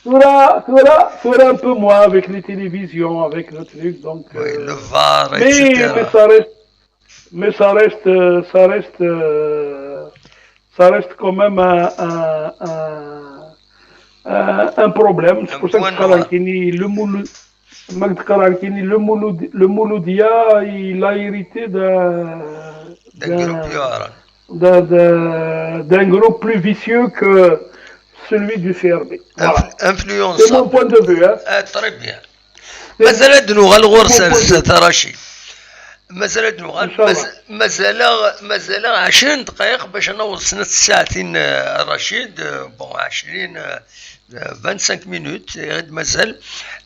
Sora un peu moins avec les télévisions, avec le truc. Donc, Oui, le VAR, mais etc. mais ça reste, ça reste, ça reste quand même un problème. C'est Un pour ça que point noir Karankini, le Mouloudia, il a hérité d'un groupe Yoran. d'un groupe plus vicieux que celui du CRB. Voilà. C'est mon Influençable. point de vue. Hein. Très bien. C'est مازال نوغا mon الغرسة point de vue. تراشي. مازال نوغا Inch'Allah. مازال 20 دقائق باش نوصل الساعتين رشيد. بون 20 25 مينوت غير مازال.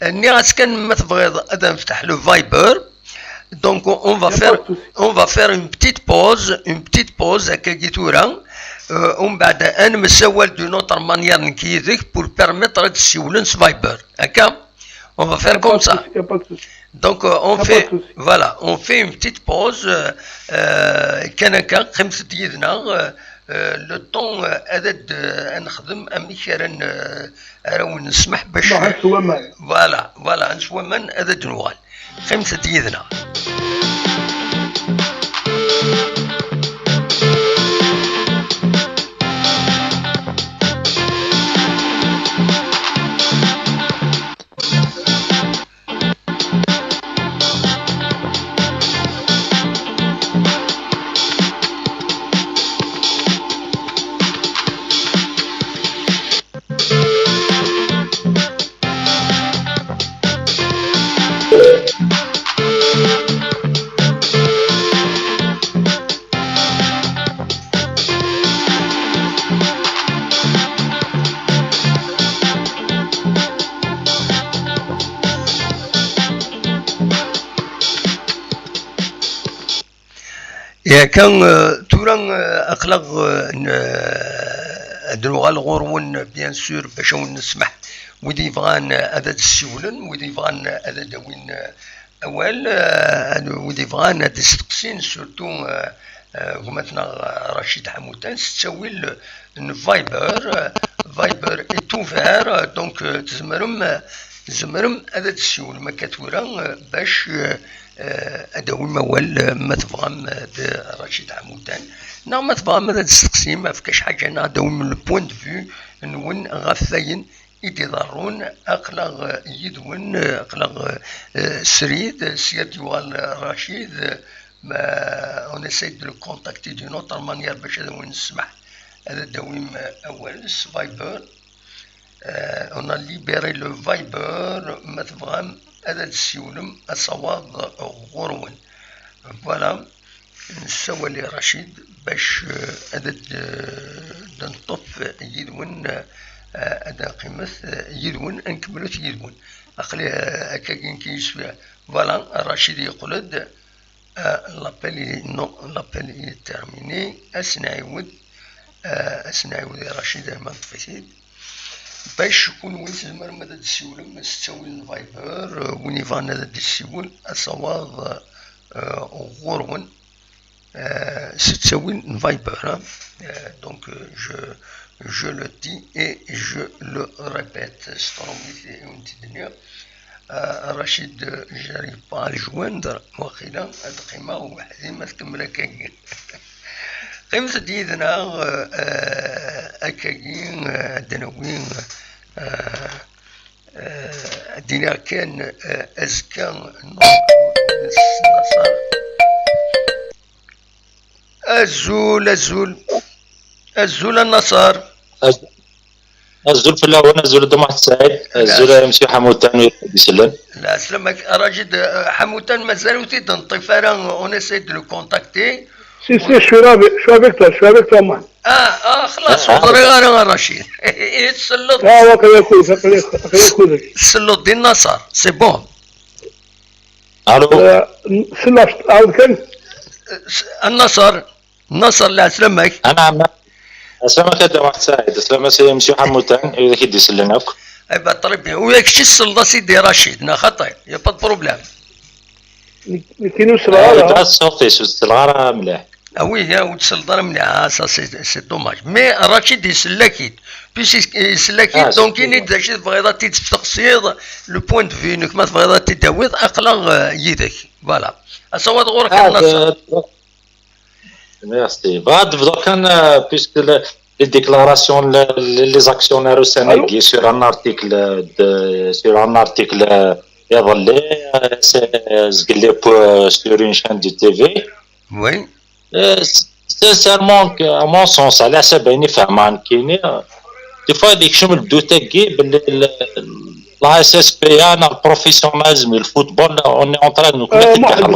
ني غاتكن ما تبغيض غادا نفتح لو فايبر. Donc Il n'y a pas de souci. on va faire une petite pause à Kagitoura. On va نمساول d'une autre manière نكيدك pour permettre de تسيولن Viber. On va Il n'y faire a pas comme de ça. souci. Il n'y a pas de souci. Donc Il n'y a pas de souci. voilà, on fait une petite pause. كان 5 دقيقة لو طون عدد نخدم اميكرا راهو نسمح باش نروح نسوى مال. فوالا نسوى من عدد نوال 5 دقيقة. يا كان توران اخلاق دروغا الغورون بيان سور باش نسمح ودي بغان عدد السيولن ودي بغان عدد وين اول ودي بغان هاد السقسين سورتو هما رشيد حموتان تساوي فايبر اي توفير دونك تزمرم عدد السيول ما كتورا باش اداوي موال ما تبغى رشيد عمودان نا ما تبغى ما تستقسي ما فكاش حاجه انا اداوي من البوان دو فيو نون غفاين يتضرون اقلق يدون اقلق سريد سياد يوال رشيد ما اون اساي دو كونتاكتي دون اوتر مانيير باش هذا وين نسمح هذا داويم اول فايبر on a libéré le Viber ما تبغى هذا السيولم الصواب غرون. فوالا نسوى لي رشيد باش هذا نطف يدون هذا قيمة يدون نكملو يدون أخلي هكا كيسوي. فوالا رشيد يقول لابيل نو لابيل إي تيرميني أسنعيود رشيد ما طفيتيد باش يكون وين تزمر مدى السيول ستاوي الفايبر وين يفان هذا السيول الصواب غورون ستاوي الفايبر. دونك je le dis et je le répète. ستروميتي ونتي الدنيا رشيد جاري با الجواندر واخيلا هاد القيمة وحدين ما تكمل هكاكين قيمة ديدنا هكاكين دناوين دينا كان أزكى نصر الزول النصر. الزول في الاول الزول الدمع السعيد الزول مسيو حموتان يسلم. لا سلامك راجل حموتان مازال تنطي اون اسي دو كونتاكتي. سي je suis avec toi moi. خلاص وضري انا رشيد. يتسلط. تسلط دي النصر سي بون. الو. سلاش عاود كان. النصر لا سلامك. انا اسلامك الدمع السعيد اسلام سي مسيو حموتان يريد يسلمك. ايوا طريب وياك شي السلطه سيدي رشيد نا خطير يا با بروبليم. كاينو الصغار. صوتي الصغار مليح. وي يا ولد السلطه مليح سي دوماج مي رشيد يسلكيت بيس يسلكيت دونك كاين داكشي تبغي تفقصيد لو بوين دو في انك ما تبغي تداوي اقلا يدك فوالا اصوات غورك النصر. ميرسي بعد بدا كان بيسك les déclarations les actionnaires sénégalais sur un article يظل زقلي sur une chaîne de TV. Oui. Sincèrement à mon sens على حسب عيني فهمان كاينين دي فوا هذيك شمل بدو تاكي باللي لا اس اس بي انا البروفيسيوناليزم الفوتبول اون اي اون تران دو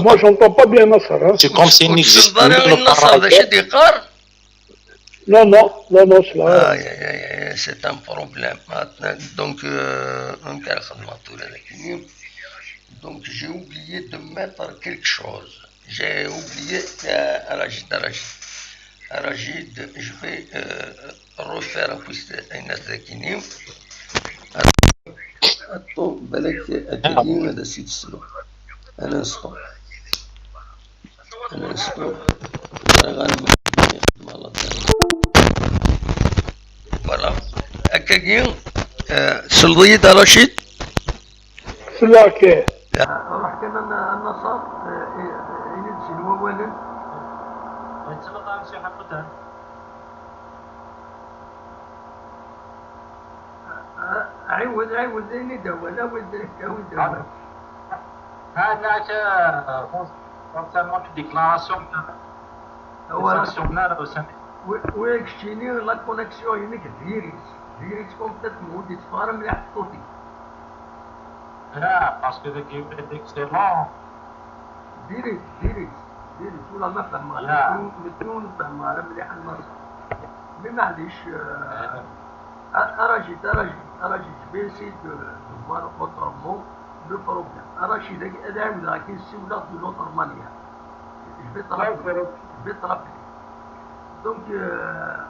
moi j'entends pas bien Nasser. C'est comme si n'existe plus النصر باش يقار. Non, c'est là. C'est un problème. Donc, donc j'ai oublié de mettre quelque chose. J'ai oublié Rachid, je vais refaire un azakini. Attends, بالك أكيد هذا سيد السلوك. Un instant. Voilà. أكاكين سلطية رشيد. سلاكي. رحت أنا النصر ينزل وولد. يتسلط على شي حقتها. عاود زيني دول هذا concernant les déclarations des actionnaires au sein. ويكشيني لا كونيكسيون ينك فيريس كومبليت مودي تفارم مليح الصوتي. لا باسكو ذاك يبدا اكسلون فيريس ولا ما فهم متون فهم مليح النصر مي معليش اراجي بيسي دو فوار اوترومون لو بروبليم اراجي ذاك ادعم لكن السيوله دو لوتر مانيا بطرف دونك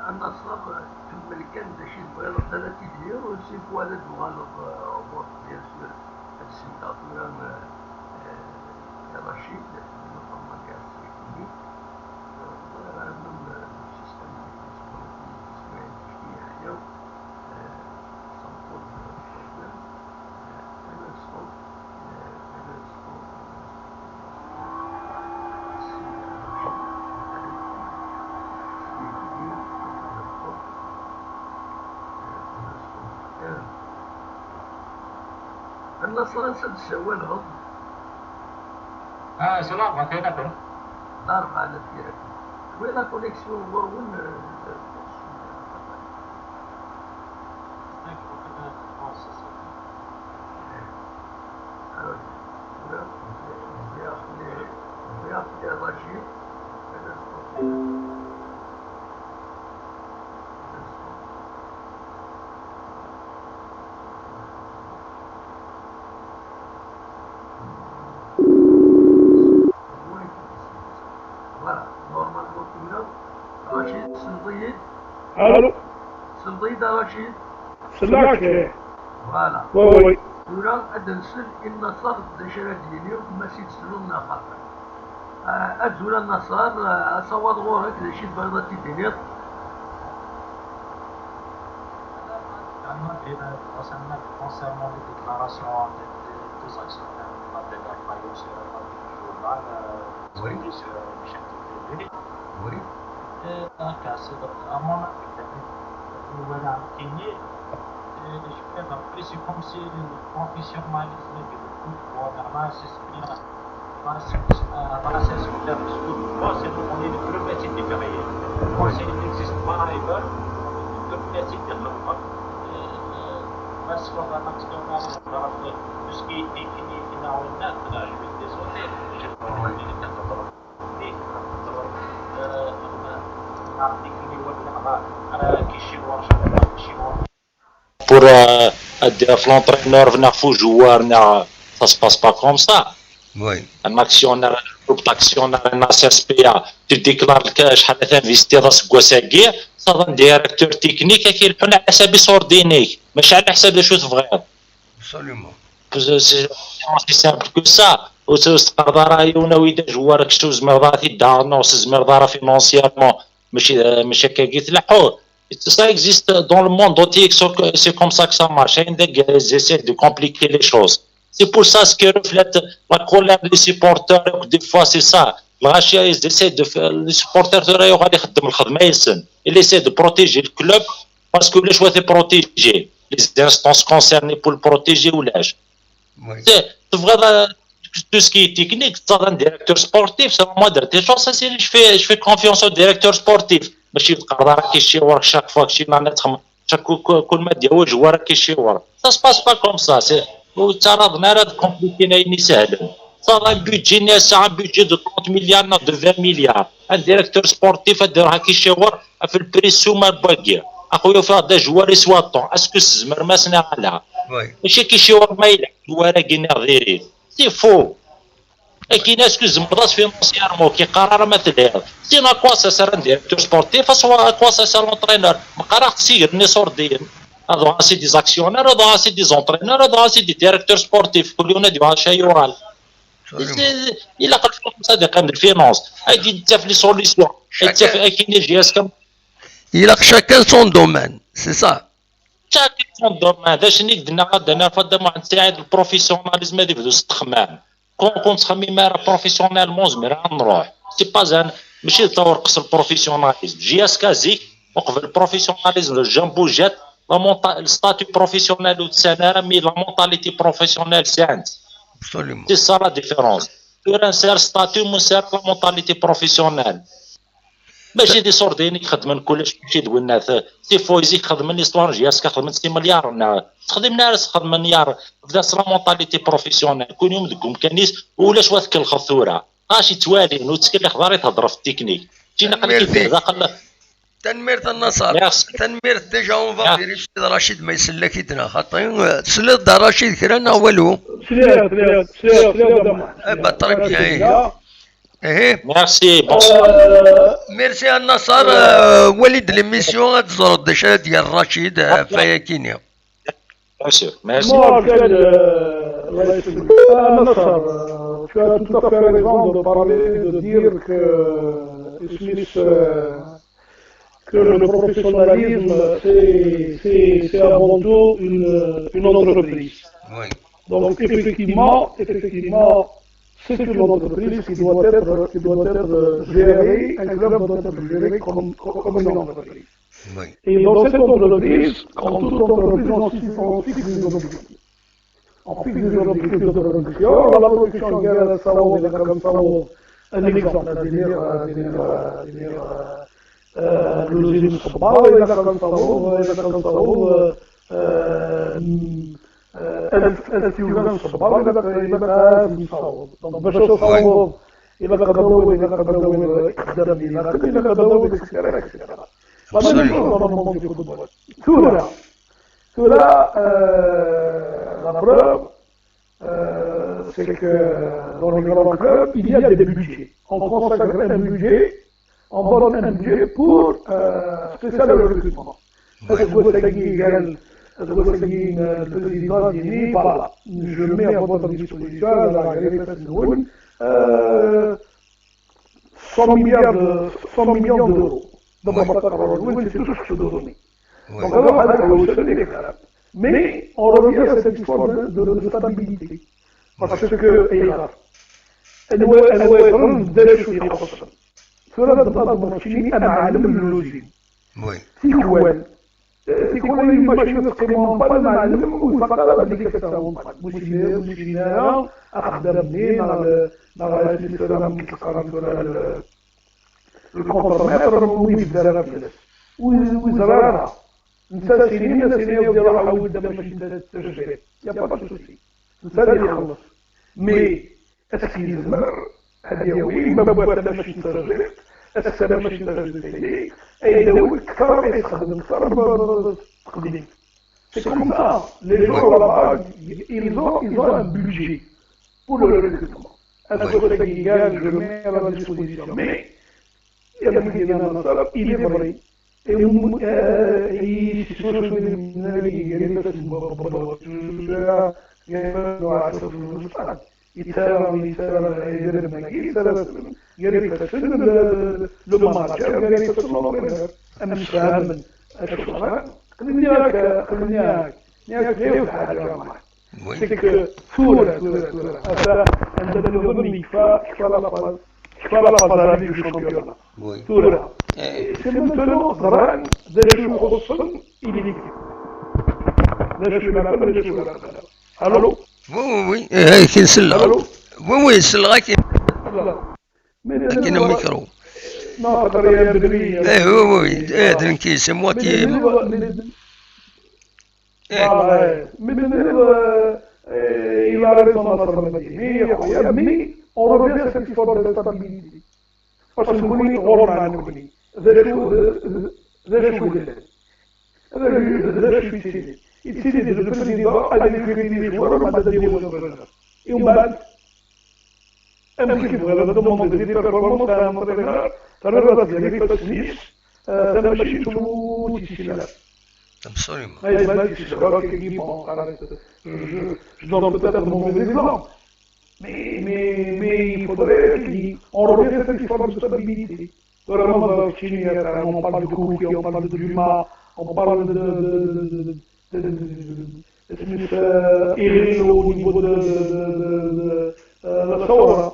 النصر كمل كان شي بغيض 30 ديال وسي فوالا دوغالوغ بوط بيان سور هاد السيمولاتور يا رشيد نورمال كاع السيكوني من السيستم ديال صنفور بروبليم انا الصوت النصر سوى الهضم. سلام ما كاين اكل. ضرب على الديرة. وين لا كونيكسيون وين ياخذ الرشيد. الو سلطيد رشيد. سلاكي. فوالا. وي. ورا ادنسل ان صار دشرا ديالي وما سيت سلونا خاطر. ادزول النصر اصوات غورك لشي بيضة تيدير. concernant les déclarations des actionnaires de la Dégarfaillot sur la journal sur Michel TV. Oui. À mon avis, voilà, Kenya, c'est comme si le professionnalisme de football, c'est dans la saison de football, on est le club métier de carrière. Quand il n'existe pas rival, le club métier de l'Europe, parce qu'on a national, tout ce qui est défini finalement, là, je vais désolé, je vais pas enlever les 4 pour dire l'entraîneur venir fou joueur ça se passe pas comme ça. Oui. Un actionnaire, un groupe d'actionnaires, un SSPA, tu déclares que je vais investir dans ce gossagui, ça va un directeur technique qui est le حساب ordonné, mais je على حساب les choses vraies. Absolument. C'est aussi simple que ça. وتستقر راهي وناوي جوارك شتو زمرضاتي دارنا زمرضاره فينونسيرمون ماشي هكا يتلحوا. Ça existe dans le monde entier, c'est comme ça que ça marche. Ils essaient de compliquer les choses. C'est pour ça ce qui reflète la colère des supporters. Des fois, c'est ça. Ils essaient de faire. Les supporters, ils essaient de protéger le club parce que le choix est protégé. Les instances concernées pour le protéger ou l'âge. Oui. C'est vrai. Tout ce qui est technique, c'est un directeur sportif, c'est moi de ça, je fais confiance au directeur sportif. ماشي تقدر كيشي ورك chaque fois que شي معناتها كل ما ديال جوار كيشي ورك. Ça se passe pas comme ça, c'est وتعرضنا راه كومبليكينا يعني سهل. صار un budget ناسا un budget de 30 milliards de 20 milliards. Un directeur sportif ديرها كيشي ورك في البري سوما باكي. اخويا فيه دا جوار يسوا طون اسكو الزمر ما سنا عليها. ماشي كيشي ورك ما يلعب جوار كينا غيري. C'est faux. Et qui n'est-ce que Zmras financièrement qui قرار مثل sinon à quoi ça sert un directeur sportif à quoi ça sert l'entraîneur ما قرار تصير ناس ورديين هذو سي دي زاكسيونير هذو سي دي زونترينور هذو سي دي ديريكتور سبورتيف كل يوم نديروا شي يورال الا قلت لكم صديق عند الفينانس هادي انت في لي سوليسيون انت في كاين جهاز كم Il a chacun son domaine, c'est ça. شاكل son domaine هذا شنو قدنا غادنا فدما عند سعيد البروفيسيوناليزم هذه بدو تخمام كون تخمم راه بروفيسيونيلمون زمير نروح سي با زان ماشي تطور قص البروفيسيوناليزم جي اس كازيك وقف البروفيسيوناليزم الجامبو جات الستاتيو بروفيسيونيل وتسانا مي لا مونتاليتي بروفيسيونيل سي عند سي سا لا ديفيرونس كوران سير ستاتيو من سير لا مونتاليتي بروفيسيونيل ماشي دي صوردين يخدمن كلش ماشي دوينات سي فويزي خدمن ليستوار جياس كخدمن 6 مليار تخدم ناس خدم مليار بدا لا مونتاليتي بروفيسيونيل كل يوم دكم كنيس ولا شواثك الخثوره ماشي توالي وتسكن خضاري تهضر في التكنيك شي نقل كيف داخل تنمير النصر تنمير ديجا اون فا فيريفي رشيد ما يسلى كيدنا خاطر سلط رشيد كرانا والو سلات طريق بيان ايه ميرسي ميرسي النصر وليد ليميسيون تزرد ديجا ديال رشيد فيا كينيا ميرسي tu as tout à fait raison de parler, de dire que le professionnalisme, c'est avant tout une entreprise. Oui. Donc effectivement, c'est une entreprise qui doit être gérée, un club doit être géré comme une entreprise. Oui. Et dans cette entreprise, comme toute entreprise, on fixe des objectifs. On fixe des objectifs de production. La production gagne un salaud, comme ça, un exemple, l'usine Soba, il a comme salaud, التيوغان صباح يبقى مصور donc باش تصور يبقى قدوي قدام يبقى قدوي اكسترا Cela, la preuve, c'est que dans les grands clubs, il y a des budgets. On consacre un budget, on donne un budget pour, c'est ça le recrutement. Le président dit, voilà, je mets à votre disposition la 100 millions d'euros. Donc, c'est tout ce que je donne. Donc, alors, mais on revient à cette histoire de stabilité. Parce que, elle doit être des choses. Cela ne peut pas marcher à معلم اللوجين. Oui. سيكوال تيكون الماشين تقيمهم با المعلم وفقط هذيك كتاهم مشينا اخدم منين على السلام كيتقارن الكونترمتر ويبدا فلاس وزرارها نتا سنين ودير روح عاود دابا ماشي تشجيع يا با سوسي نتا اللي يخلص مي اسكي الزمر هذه وين ما بغات ماشي تشجيع السلام ماشي تشجيع اي داوي كثر يخدم كثر تقديم c'est comme ça les gens là-bas ils ont un budget pour le recrutement un collègue qui gagne je mets à la disposition mais il est vrai et si je c'est maintenant Zran, Zéchou Khosson, il est liquide. Zéchou Malapal, Zéchou Malapal. Allô? Oui, كاين سلة. وي سلة كاين الميكرو. ما قدر يا بدري. وي هذا كيس موا كي. Il a raison dans sa métier, mais on revient à cette histoire de stabilité. Parce que نكوني غور مع نكوني هذا شو قال هذا شو يتسيدي يتسيدي البريزيدون اللي يكريني شوار ما تديروا البرنامج ومن بعد أنا كيف غير دومون ديال بيرفورمانس تاع مونترينور ترى ديالي تسليس تاع ماشي تو تيسيلا Absolument. Je donne peut-être mon exemple. Mais il faudrait qu'on revient à cette histoire de stabilité. Vraiment, dans la Chine, on parle de Kouki, on parle de Dumas, on parle de Irène au niveau de la Saura.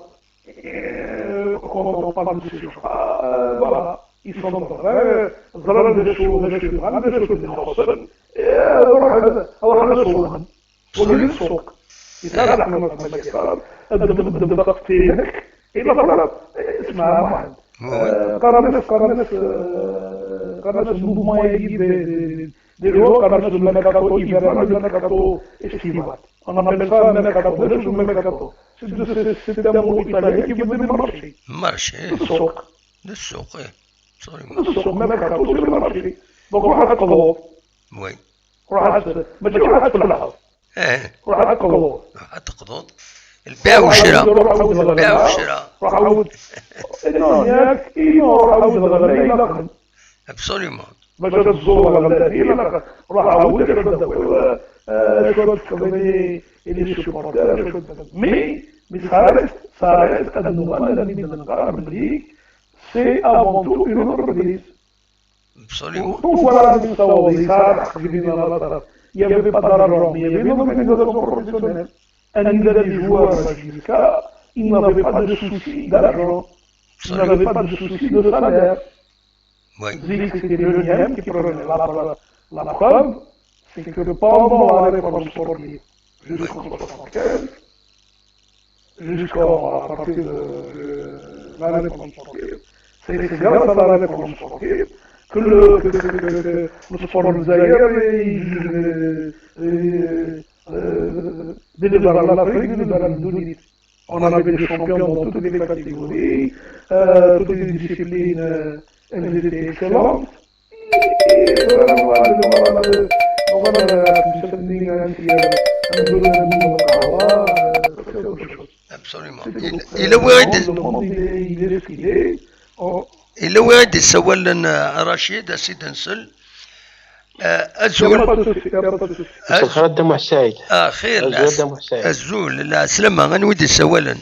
Quand on parle de ces choses, voilà, ils sont dans Zalal de Chou, de Chouran, de Chou, de Khossan, et alors le Souran, au lieu de Souk. يتابع المكان الضغط فيك إلا طلب اسمها واحد قرنس موفمون يجي دي جو قرنس الميركاتو إيفيران الميركاتو استيفال أنا بنسى الميركاتو بلاش الميركاتو سيستم إيطالي كيف بدي مارشي السوق للسوق السوق ميركاتو سي المارشي دونك روح تقضوا وي روح ماشي روح تفلحوا راح تقضوا البيع والشراء البيع والشراء راح اعود ياك راح اعود الغلاء الى الاخر ابسوليومون باش الزور الغلاء الى الاخر راح اعود شويه كوميدي اللي سوبورتر مي صارت النوع الذي من الغرب لي سي افون تو اون انتربريز ابسوليومون دونك فوالا من صوابي صار بين الطرف il n'y avait pas d'argent, mais il y avait une organisation professionnelle. Un des joueurs jusqu'à, il n'avait pas de souci d'argent, il n'avait pas de souci de salaire. C'était le lien qui prenait la preuve, c'est que pendant la réforme sportive, jusqu'en 1975, jusqu'à partir de la réforme sportive, c'est grâce à la réforme sportive que le sport zaïre délibère l'Afrique, délibère l'Indonésie. On en avait des champions dans toutes les catégories, toutes les disciplines, elles étaient excellentes. Absolument. إلا واحد يسوى لنا رشيد سيد نسل أزول خير دم حسايد خير الزول لا سلامة غنودي يسوى لنا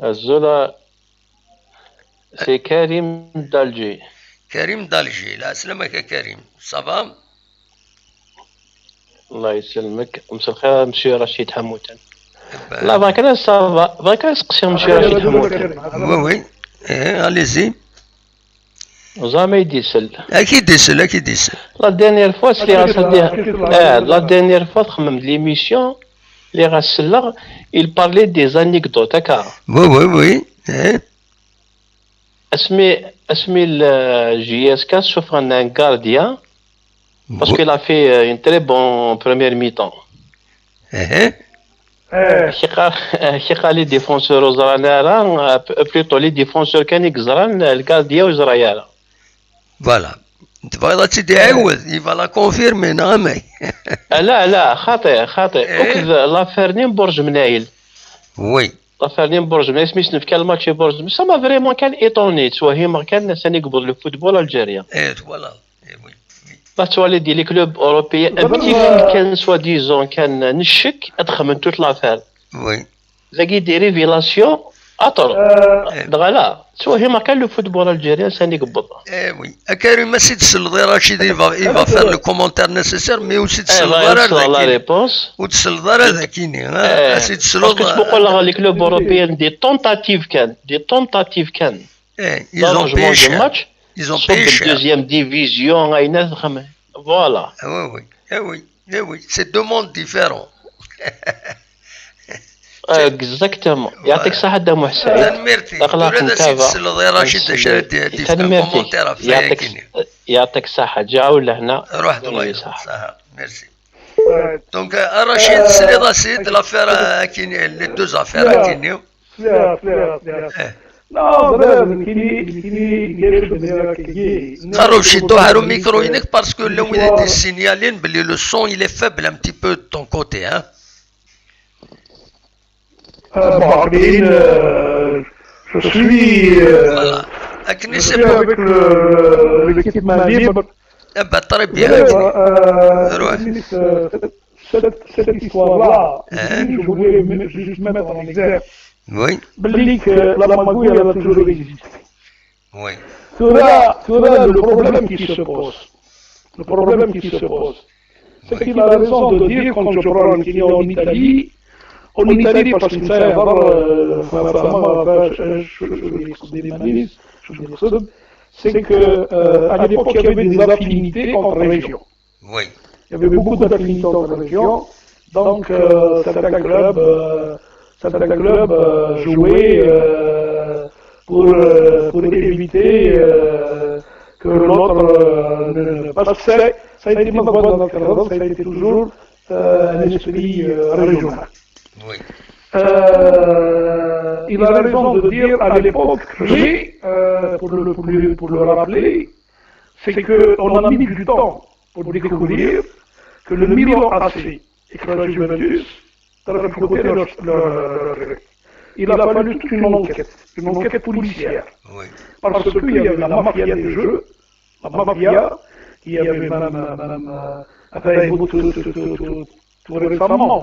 الزول سي كريم دالجي لا سلامك كريم صافا الله يسلمك مساء الخير مسيو رشيد حموتان لا باكا صافا باكا نسقسي مسيو رشيد حموتان وي allez-y jamais يديسل. اكيد يسال اكيد يسال. لا دينيير فوا اللي غاسلها لا دينيير فوا خمم ليميسيون اللي غاسلها il parlait des anecdotes هكا. وي وي وي. اسمي الجي اس كا شوف ان غارديان parce qu'il a fait une très bonne première mi-temps. كي قال لي ديفونسور زرانا راه بلوتو لي ديفونسور كان يقزران الكارديا وزرايا. فوالا انت باغي تزيد يعاود يفا كونفيرمي نعم. لا خاطئ لافيرنين برج منايل. وي لافيرنين برج منايل سميت في كان ماتش برج منايل سما فريمون كان ايطوني توهي ما كان ثاني قبل لو فوتبول الجيريان. فوالا لا توالي دي لي كلوب اوروبيان بتي كان سوا ديزون كان نشك ادخل توت لافير. وي زاكي دي ريفيلاسيون اطر دغلا توهي ما كان لو فوتبول الجيريان ثاني قبل. وي كريم ما سي تسلطي رشيد يفا فير لو كومونتير نيسيسير مي وسي تسلطي لا ريبونس وتسلطي هذا كيني سي تسلطي باسكو تقول لها لي كلوب اوروبيان دي تونتاتيف كان ils ont pêché match ils ont pêché deuxième division اين خم voilà. oui c'est deux mondes différents. اكزاكتومون يعطيك الصحة دا محسن. اخلاق نتابع رشيد دي كومونتير يعطيك الصحة جاو لهنا روح الله صحة ميرسي. دونك رشيد سلي سيد لافير كاين لي دو زافير كاين خرج شي ظهروا ميكرو ينك باسكو لو دي سينيالين بلي لو سون il est faible un petit peu de ton côté hein. Je suis voilà. avec l'équipe main libre. très bien. Cette histoire-là, je voulais juste mettre en exergue. Oui. La magouille, elle a toujours existé. Oui. Cela, le problème qui se pose. Le problème qui se pose. C'est qu'il a raison de dire quand je prends un client en Italie, parce qu'il sait avoir c'est qu'à l'époque, il y avait des affinités entre régions. Oui. Il y avait beaucoup d'affinités entre régions. Donc, certains clubs jouaient pour éviter que l'autre ne passe. Ça a été ça a été toujours un esprit régional. Oui. Il a raison de dire à l'époque, mais pour le rappeler, c'est qu'on a mis du temps pour découvrir que le Milan AC et que la Juventus trafiquaient leur jeu. Il a fallu toute une enquête policière. Oui. Parce qu'il y avait la mafia des jeux, la mafia, qui avait même tout récemment.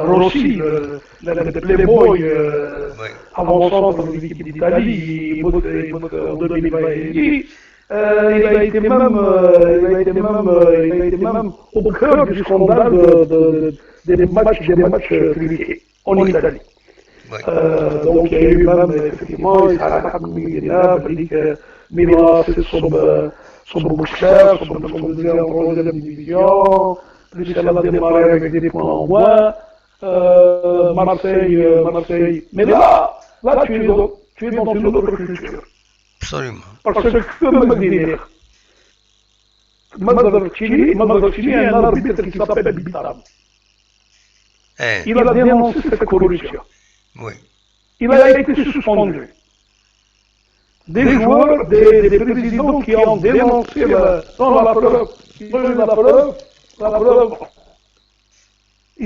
Rossi, le playboy avançant dans l'équipe d'Italie, il a été même au cœur du scandale des matchs truqués en Italie. Donc il y a eu même effectivement, il dit que Milan c'est son boucher, son troisième division. Plus elle a démarré avec des points en moins. Marseille. Mais là, tu es dans une autre culture. Absolument. Parce que Mazzarcini a un arbitre qui s'appelle Bitam. Il a dénoncé cette corruption. Oui. Il a été suspendu. Des joueurs, des présidents qui ont dénoncé sans la preuve. Ils ont eu la preuve.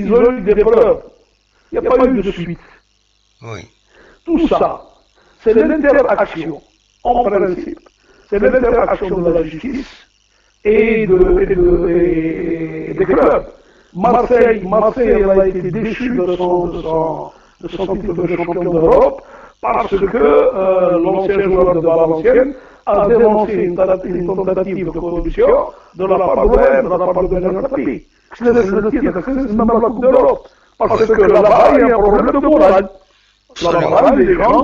Ils ont eu des preuves. Il n'y a pas eu de suite. Oui. Tout ça, c'est l'interaction, en principe. C'est l'interaction de la justice et des clubs. Marseille, elle a été déchue de son titre de champion d'Europe parce que l'ancien joueur de Valenciennes a dénoncé une tentative de corruption de la part de l'OM, de la part de l'Anatolie. C'est le titre, c'est même la Coupe d'Europe. Parce que là-bas, il y a un problème de morale. Là-bas, les gens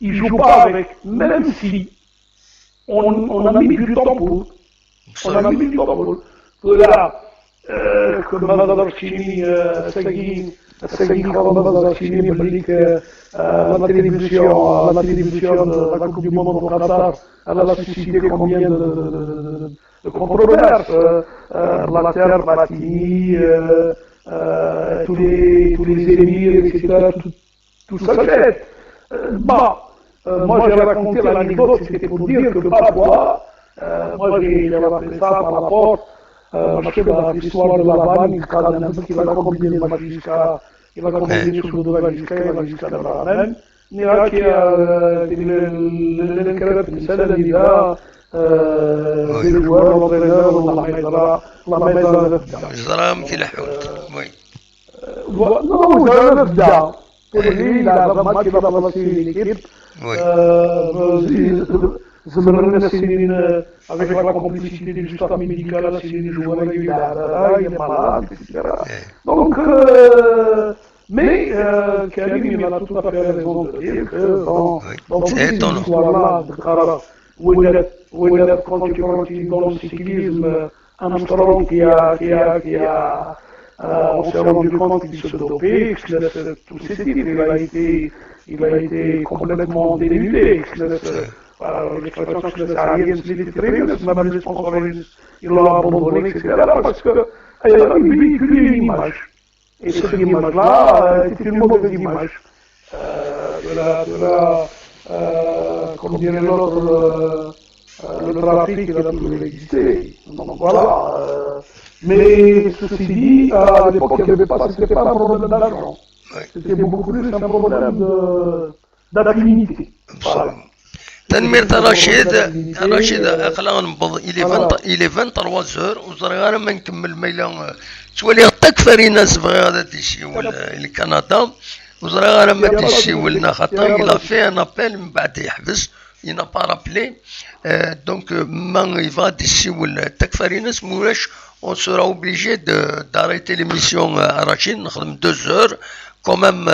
il ne joue pas avec, même si on a mis du temps pour. On a mis du temps pour. Voilà, comme Madame Chini, Sagui Madame Chini, la télévision de la Coupe du Monde au Qatar, elle a suscité combien de controverses. Blatter, Platini, tous les émirs, etc. Tout ça fait. Moi j'ai raconté l'anecdote, c'était pour dire que parfois, moi j'ai rappelé ça par rapport à l'histoire de la vanne, il va combiner le Magistrat, il va combiner sous le Magistrat, il va jusqu'à la Ramen. Il y a l'encadrement de celle il y a des joueurs, l'entraîneur, la maître. Zram qui l'a حوت oui. Non, je le dis. Pour lui, il a vraiment qui va balancer l'équipe. Oui. Avec la complicité du staff médical, c'est des joueurs réguliers, il est malade, etc. Donc, mais Karim, il a tout à fait raison de dire que dans cette histoire-là de Kara, où quand tu prends dans le cyclisme, Armstrong on s'est rendu compte qu'il se dopait, tous ces titres, il a été complètement dénudé. L'expression que les Ariens s'était même les sponsoristes, ils l'ont abandonné, etc. Parce qu'il véhiculait une image. Et cette image-là était une mauvaise image. Comme dirait l'autre, le trafic, il a toujours existé. Donc voilà. Mais ceci dit, à l'époque, il n'y avait pas, c'était pas un problème d'argent. C'était beaucoup plus un problème d'affinité. Voilà. تنمير رشيد خلينا نبض الى 23 وزرغانا ما نكمل ميلا تولي تكفري ناس بغا غادا تيشيول لكندا وزرغانا ما تيشيولنا خاطر الى في ان ابل من بعد يحبس ينا با رابلي دونك ما يفا تيشيول تكفري ناس مولاش on sera obligé d'arrêter l'émission Rachid, 2 heures. Quand même,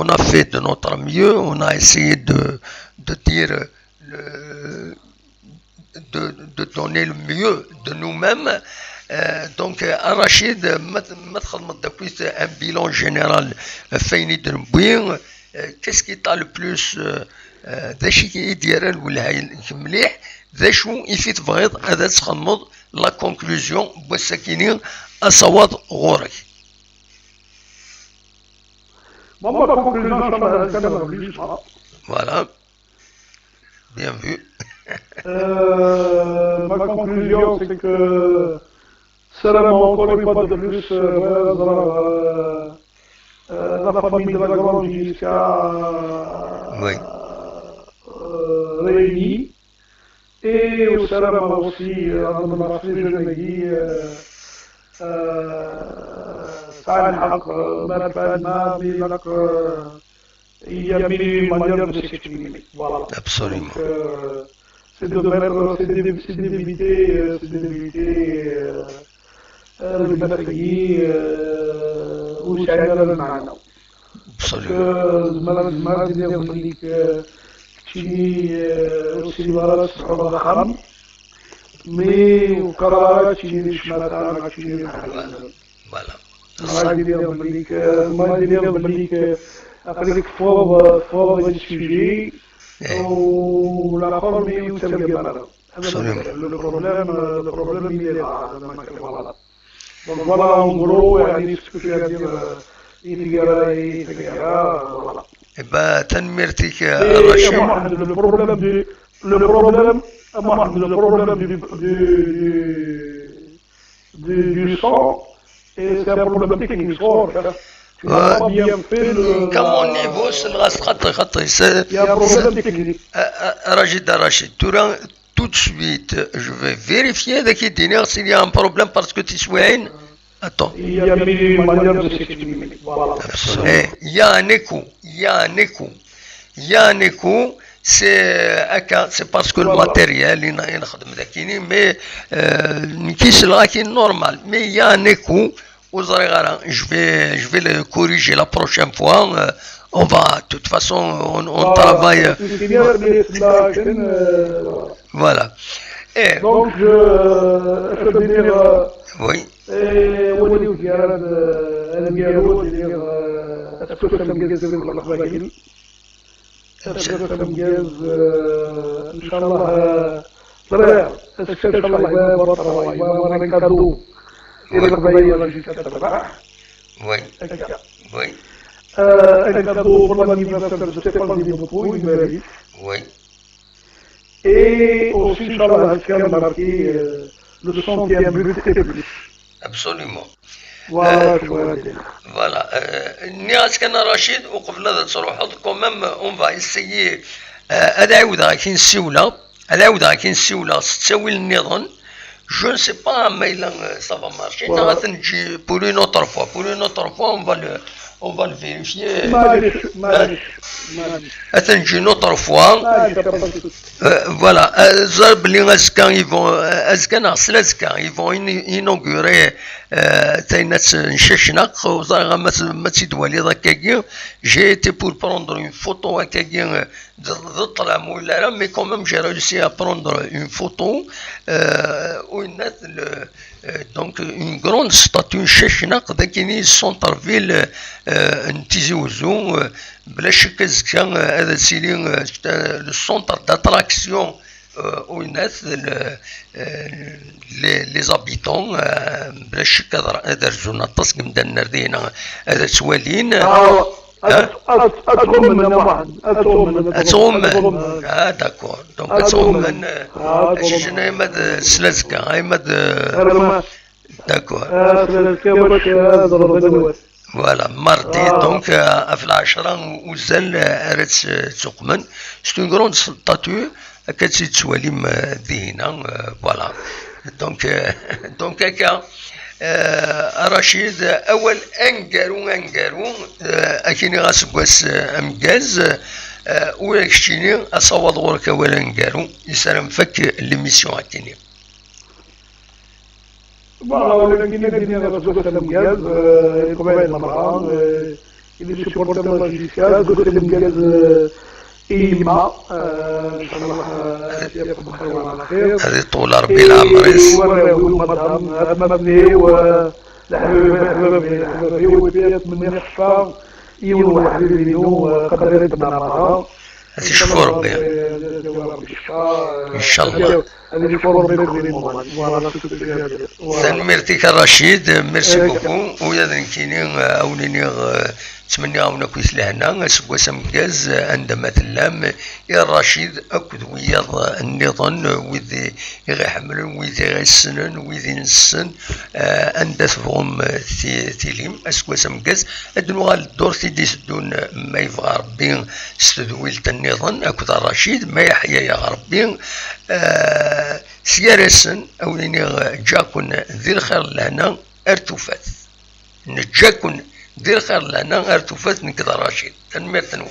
on a fait de notre mieux, on a essayé de dire, de donner le mieux de nous-mêmes. Donc, Rachid, un bilan général, qu'est-ce qui t'a le plus ذا شي كيدير الولايه مليح ذا شو يفيت بغيض هذا تخمض لا كونكلوزيون بالسكينين اصوات غورك Ma conclusion, voilà bien vu. Ma conclusion c'est que seulement encore une fois de plus la famille de la Grande jusqu'à oui. réunis et au salam aussi dans la Jeune-Guy Salhaq Madfadna Bilak il y a mille manières de s'exprimer. Voilà. Absolument. C'est d'éviter le Madfadni ou Chagall al-Ma'na. Absolument. تشيني وسيلارات صعوبة ضخم مي وقرارات تشيني شماتان تشيني ما دير بليك أقلك فوض السجي ولا فرمي وتلقى بلد هذا البروبلم il est là donc voilà en gros يعني ce que je vais dire voilà. Eh ben, تنميرتك رشيد. Le problème du sang, et c'est un problème technique fort. Tu n'as pas bien fait le... Comment on niveau c'est le خطي. Il y a un problème technique. Rachid, tout de suite, je vais vérifier de qui dîner s'il y a un problème parce que tu es attends. Il y a mille manières de s'exprimer. Voilà. Il y a un écho. C'est parce que le matériel il est mais c'est normal. Mais il y a un écho. Je vais le corriger la prochaine fois On va, de toute façon, on travaille. Voilà. Et, donc, je veux dire. Oui. Oui. Oui. Un cadeau pour l'anniversaire de Stéphane Liverpool, il mérite. Oui. Et aussi, Inch'Allah, qui a marqué le 100e but et plus. Absolument. Voilà, نياس كان رشيد وقبل لا تروح كومام اون فا اسيي هذا عاود كاين السيوله هذا عاود كاين السيوله تساوي النظام جو نسي با ما الا سافا مارشي غتنجي بور اون اوتر فوا اون فا فيريفيي غتنجي نوتر فوا فوالا زار بلي ازكا ناقص ازكا يفون ينوغوري تاينات نشاشناق وزار ما تيدوالي هكاكي جي تي بور بروندر اون فوتو هكاكي ضد الظلام ولا لا مي كومام جي réussi à prendre une photo où il donc une grande statue نشاشناق ذاكيني سونتر فيل نتيزي وزو بلا شك زكا هذا سيلي لو سونتر داتراكسيون où il les habitants بلا شك هذا رجونا التصق مدنا ردينا هذا توالين أتغم من واحد أتغم داكور دونك أتغم من شنو يمد سلازكا يمد داكور فوالا ماردي دونك في العشرة وزال راه تقمن سي اون كروند ستاتو كتسي تواليم ذهنا فوالا دونك هكا رشيد اول انقارو اكيني غاسكواس امكاز ويكشتيني اصوض غورك اول انقارو يسلم فك ليميسيون اكيني ولكن الدنيا غزوة الامكاز قبائل المرأة اللي سيبورتر ماجيسيال غزوة الامكاز إيما إن شاء الله يبقى بخير وعلى خير هذه طول ربي العمريس ومدام أتمنى والحبيبي وبيت من يخفى يونو الحبيبي يونو قدر يتبنى معها هذه شكور ربي إن شاء الله سنميرتيك الرشيد ميرسي بوكو ويا كيني أوليني تمني عاونا كويس لهنا سكواس مكاز عندما تلام يا رشيد أكد وياض النظام ويذي يغيحملون ويذي غيسنن ويذي نسن أندث فهم تيليم سكواس مكاز أدنو الدور تيدي سدون ما يبغى ربي ستدويل النظام أكد الرشيد ما يحيا يا ربي سيارسن أوليني جاكن ذي الخير لهنا ارتفات نجاكن دير خير لنا غير توفات نكذا رشيد تنمير تنوين